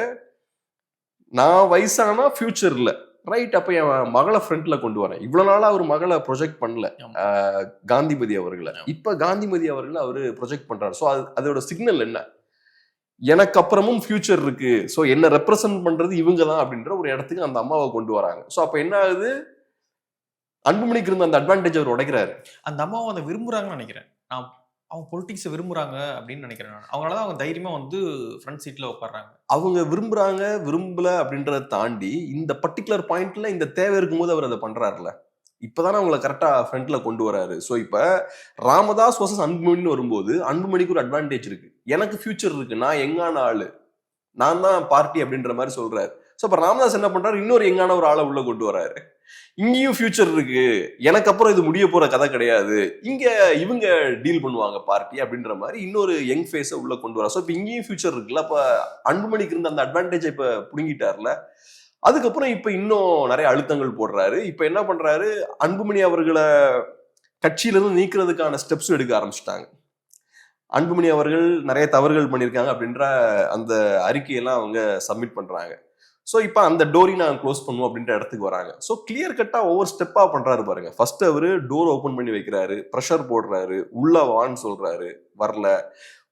நான் வயசானா ஃபியூச்சர் இல்ல, ரைட், அப்ப என் மகளை ஃப்ரண்ட்ல கொண்டு வரேன். இவ்வளவு நாளா அவர் மகளை ப்ரொஜெக்ட் பண்ணல, காந்திமதி அவர்களை. இப்ப காந்திமதி அவர்களை அவரு ப்ரொஜெக்ட் பண்றாரு. ஸோ அதோட சிக்னல் என்ன, எனக்கு அப்புறமும் ஃபியூச்சர் இருக்கு, ஸோ என்ன ரெப்ரசன்ட் பண்றது இவங்க தான் அப்படின்ற ஒரு இடத்துக்கு அந்த அம்மாவை கொண்டு வராங்க. ஸோ அப்ப என்ன ஆகுது, அன்புமணிக்கு இருந்த அந்த அட்வான்டேஜ் அவர் உடைக்கிறாரு. அந்த அம்மாவை அதை விரும்புறாங்கன்னு நினைக்கிறேன். நான் அவங்க பொலிட்டிக்ஸை விரும்புறாங்க அப்படின்னு நினைக்கிறேன் நான். அவங்களால அவங்க தைரியமா வந்து ஃப்ரண்ட் சீட்ல உட்கார்றாங்க. அவங்க விரும்புறாங்க விரும்பல அப்படின்றத தாண்டி இந்த பர்டிகுலர் பாயிண்ட்ல இந்த தேவை இருக்கும்போது அவர் அதை பண்றாருல, இப்பதானே அவங்களை கரெக்டா ஃப்ரண்ட்ல கொண்டு வராரு. ஸோ இப்ப ராமதாஸ் வர்சஸ் அன்புமணின்னு வரும்போது அன்புமணிக்கு ஒரு அட்வான்டேஜ் இருக்கு, எனக்கு ஃபியூச்சர் இருக்கு, நான் எங்கான ஆளு, நான் தான் பார்ட்டி அப்படின்ற மாதிரி சொல்றாரு. ஸோ இப்ப ராமதாஸ் என்ன பண்றாரு, இன்னொரு எங்கான ஒரு ஆளை உள்ள கொண்டு வராரு. இங்கேயும் ஃபியூச்சர் இருக்கு, எனக்கு அப்புறம் இது முடிய போற கதை கிடையாது, இங்க இவங்க டீல் பண்ணுவாங்க பார்ட்டி அப்படின்ற மாதிரி இன்னொரு யங் ஃபேஸை உள்ள கொண்டு வர. ஸோ இப்போ இங்கேயும் ஃபியூச்சர் இருக்குல்ல, அப்ப அன்புமணிக்கு இருந்த அந்த அட்வான்டேஜை இப்ப புடுங்கிட்டார்ல. அதுக்கப்புறம் இப்ப இன்னும் நிறைய அழுத்தங்கள் போடுறாரு. இப்ப என்ன பண்றாரு, அன்புமணி அவர்களை கட்சியிலிருந்து நீக்கிறதுக்கான ஸ்டெப்ஸும் எடுக்க ஆரம்பிச்சிட்டாங்க. அன்புமணி அவர்கள் நிறைய தவறுகள் பண்ணியிருக்காங்க அப்படின்ற அந்த அறிக்கையெல்லாம் அவங்க சப்மிட் பண்றாங்க. ஸோ இப்போ அந்த டோரி நான் க்ளோஸ் பண்ணுவோம் அப்படின்ற இடத்துக்கு வராங்க. ஸோ கிளியர் கட்டா ஒவ்வொரு ஸ்டெப்பா பண்றாரு பாருங்க. ஃபர்ஸ்ட் அவரு டோர் ஓப்பன் பண்ணி வைக்கிறாரு, ப்ரெஷர் போடுறாரு, உள்ள வான்னு சொல்றாரு, வரல.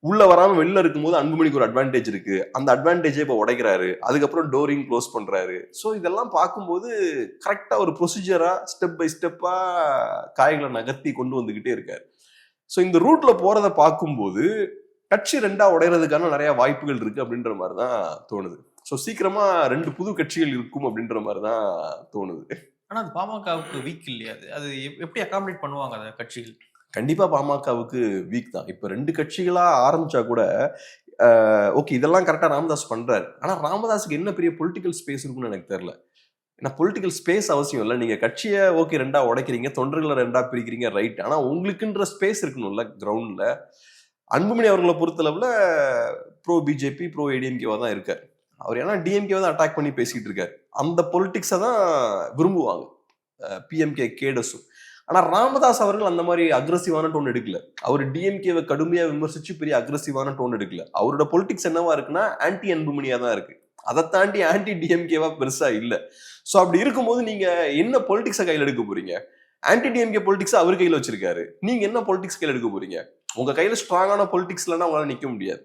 உள்ள வராம வெளில இருக்கும்போது அன்புமணிக்கு ஒரு அட்வான்டேஜ் இருக்கு, அந்த அட்வான்டேஜை இப்போ உடைக்கிறாரு. அதுக்கப்புறம் டோரிங் க்ளோஸ் பண்றாரு. ஸோ இதெல்லாம் பார்க்கும்போது கரெக்டா ஒரு ப்ரொசீஜரா ஸ்டெப் பை ஸ்டெப்பா காய்களை நகர்த்தி கொண்டு வந்துகிட்டே இருக்காரு. ஸோ இந்த ரூட்ல போறதை பார்க்கும்போது கட்சி ரெண்டா உடையறதுக்கான நிறைய வாய்ப்புகள் இருக்கு அப்படின்ற மாதிரி தான் தோணுது. ஸோ சீக்கிரமா 2 புது கட்சிகள் இருக்கும் அப்படின்ற மாதிரி தான் தோணுது. ஆனா அது பாமகவுக்கு வீக் இல்லையா? அது எப்படி அகாமடேட் பண்ணுவாங்க அந்த கட்சிகள்? கண்டிப்பா பாமகவுக்கு வீக் தான். இப்ப 2 கட்சிகளா ஆரம்பிச்சா கூட ஓகே, இதெல்லாம் கரெக்டா ராமதாஸ் பண்றாரு. ஆனா ராமதாஸுக்கு என்ன பெரிய பொலிட்டிக்கல் ஸ்பேஸ் இருக்குன்னு எனக்கு தெரியல. ஏன்னா பொலிட்டிக்கல் ஸ்பேஸ் அவசியம் இல்லை. நீங்க கட்சியை ஓகே ரெண்டா உடைக்கிறீங்க, தொண்டர்களை ரெண்டா பிரிக்கிறீங்க, ரைட். ஆனா உங்களுக்குன்ற ஸ்பேஸ் இருக்கணும்ல கிரவுண்ட்ல. அன்புமணி அவர்களை பொறுத்தளவுல ப்ரோ பிஜேபி ப்ரோ ஏடிஎம்கேவா தான் இருக்காரு. அவர் ஏன்னா டிஎம்கேவை தான் அட்டாக் பண்ணி பேசிட்டு இருக்காரு. அந்த பொலிட்டிக்ஸை தான் விரும்புவாங்க பிஎம்கே கேடஸும். ஆனா ராமதாஸ் அவர்கள் அந்த மாதிரி அக்ரெசிவான டோன் எடுக்கல. அவர் டிஎம்கேவை கடுமையா விமர்சிச்சு பெரிய அக்ரெசிவான டோன் எடுக்கல. அவரோட பொலிட்டிக்ஸ் என்னவா இருக்குன்னா ஆன்டி அன்புமணியா தான் இருக்கு. அதை தாண்டி ஆன்டி டிஎம்கேவா பெருசா இல்ல. ஸோ அப்படி இருக்கும்போது நீங்க என்ன பொலிட்டிக்ஸை கையில் எடுக்க போறீங்க? ஆன்டி டிஎம்கே பொலிட்டிக்ஸ் அவர் கையில் வச்சிருக்காரு, நீங்க என்ன பொலிட்டிக்ஸ் கையில் எடுக்க போறீங்க? உங்க கையில ஸ்ட்ராங்கான பொலிட்டிக்ஸ் இல்லைன்னா உங்களால நிக்க முடியாது.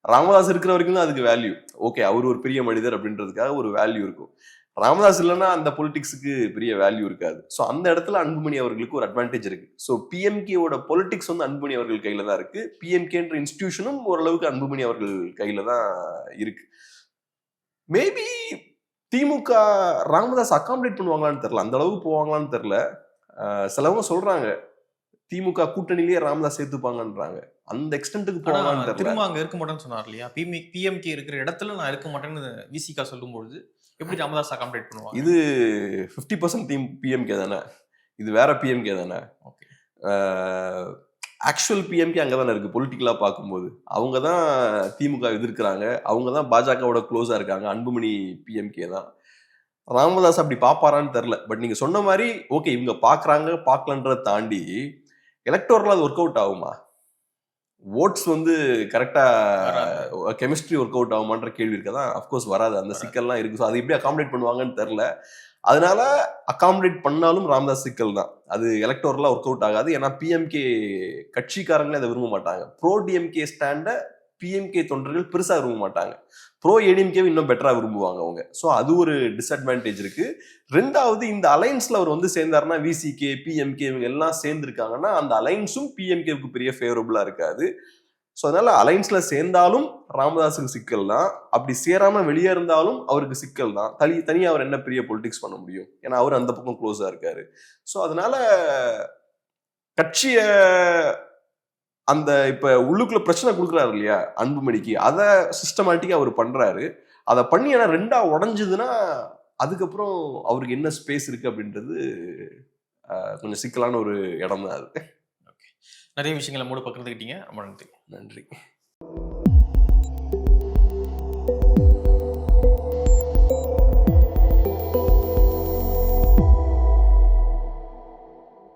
ராமதாஸ் இருக்கிற வரைக்கும் தான் அதுக்கு வேல்யூ. ஓகே, அவர் ஒரு பெரிய மனிதர் அப்படின்றதுக்காக ஒரு வேல்யூ இருக்கும். ராமதாஸ் இல்லைன்னா அந்த பொலிட்டிக்ஸுக்கு பெரிய வேல்யூ இருக்காது. ஸோ அந்த இடத்துல அன்புமணி அவர்களுக்கு ஒரு அட்வான்டேஜ் இருக்கு. ஸோ பிஎம்கேவோட பொலிட்டிக்ஸ் வந்து அன்புமணி அவர்கள் கையில தான் இருக்கு. பிஎம்கேன்ற இன்ஸ்டிடியூஷனும் ஓரளவுக்கு அன்புமணி அவர்கள் கையில தான் இருக்கு. மேபி திமுக ராமதாஸ் அகாமடேட் பண்ணுவாங்களான்னு தெரியல, அந்த அளவுக்கு போவாங்களான்னு தெரியல. சிலவங்க சொல்றாங்க திமுக கூட்டணியிலேயே ராமதாஸ் சேர்த்துப்பாங்கன்றாங்க. அந்த எக்ஸ்டென்ட்டுக்கு போவாங்கன்னு தெரியல. திரும்ப அங்க இருக்க மாட்டேன்னு சொன்னார் இல்லையா? பிஎம்கே இருக்கிற இடத்துல நான் இருக்க மாட்டேன்னு விசிகா சொல்லும்போது எப்படி ராமதாஸ் அகாமடேட் பண்ணுவாங்க? இது 50% பிஎம்கே தானே. இது வேற பிஎம்கே தானே. ஓகே. ஆக்சுவல் பிஎம்கே அங்கே தானே இருக்கு. பொலிட்டிக்கலாக பார்க்கும்போது அவங்க தான் திமுக எதிர்க்கிறாங்க, அவங்க தான் பாஜகவோட க்ளோஸாக இருக்காங்க. அன்புமணி பிஎம்கே தான். ராமதாஸ் அப்படி பார்ப்பாரான்னு தெரில. பட் நீங்க சொன்ன மாதிரி ஓகே, இவங்க பார்க்குறாங்க பார்க்கலன்றதை தாண்டி எலக்டோரல் அது ஒர்க் அவுட் ஆகுமா? ஓட்ஸ் வந்து கரெக்டா கெமிஸ்ட்ரி ஒர்க் அவுட் ஆகுமான்ற கேள்வி இருக்கதான். அஃப்கோர்ஸ் வராது, அந்த சிக்கல்லாம் இருக்கு. ஸோ அது எப்படி அகாமடேட் பண்ணுவாங்கன்னு தெரில. அதனால அகாமடேட் பண்ணாலும் ராமதாஸ் சிக்கல் தான். அது எலக்டோரலா ஒர்க் அவுட் ஆகாது. ஏன்னா பிஎம்கே கட்சிக்காரங்களே அதை விரும்ப மாட்டாங்க. ப்ரோ டிஎம்கே ஸ்டாண்ட பிஎம்கே தொண்டர்கள் பெருசா விரும்ப மாட்டாங்க. ப்ரோ ஏடிஎம்கே இன்னும் பெட்டரா விரும்புவாங்க அவங்க. ஸோ அது ஒரு டிஸ்அட்வான்டேஜ் இருக்கு. ரெண்டாவது, இந்த அலைன்ஸ்ல அவர் வந்து சேர்ந்தாருன்னா விசிகே பிஎம்கே இவங்க எல்லாம் சேர்ந்திருக்காங்கன்னா அந்த அலைன்ஸும் பிஎம்கேவுக்கு பெரிய ஃபேவரபிளா இருக்காது. ஸோ அதனால அலைன்ஸ்ல சேர்ந்தாலும் ராமதாஸுக்கு சிக்கல் தான், அப்படி சேராம வெளியே இருந்தாலும் அவருக்கு சிக்கல் தான். தனியாக அவர் என்ன பெரிய பொலிட்டிக்ஸ் பண்ண முடியும்? ஏன்னா அவர் அந்த பக்கம் க்ளோஸா இருக்காரு. ஸோ அதனால கட்சிய அந்த இப்ப உள்ளுக்குள்ள பிரச்சனை கொடுக்குறாரு இல்லையா அன்புமணிக்கு, அதை சிஸ்டமேட்டிக்கா அவர் பண்றாரு. அதை பண்ணி ஏன்னா ரெண்டா உடஞ்சதுன்னா அதுக்கப்புறம் அவருக்கு என்ன ஸ்பேஸ் இருக்கு அப்படின்றது கொஞ்சம் சிக்கலான ஒரு இடம் தான் அது. நிறைய விஷயங்களை மூட பகிர்ந்துக்கிட்டீங்க. ரொம்ப நன்றி. நன்றி.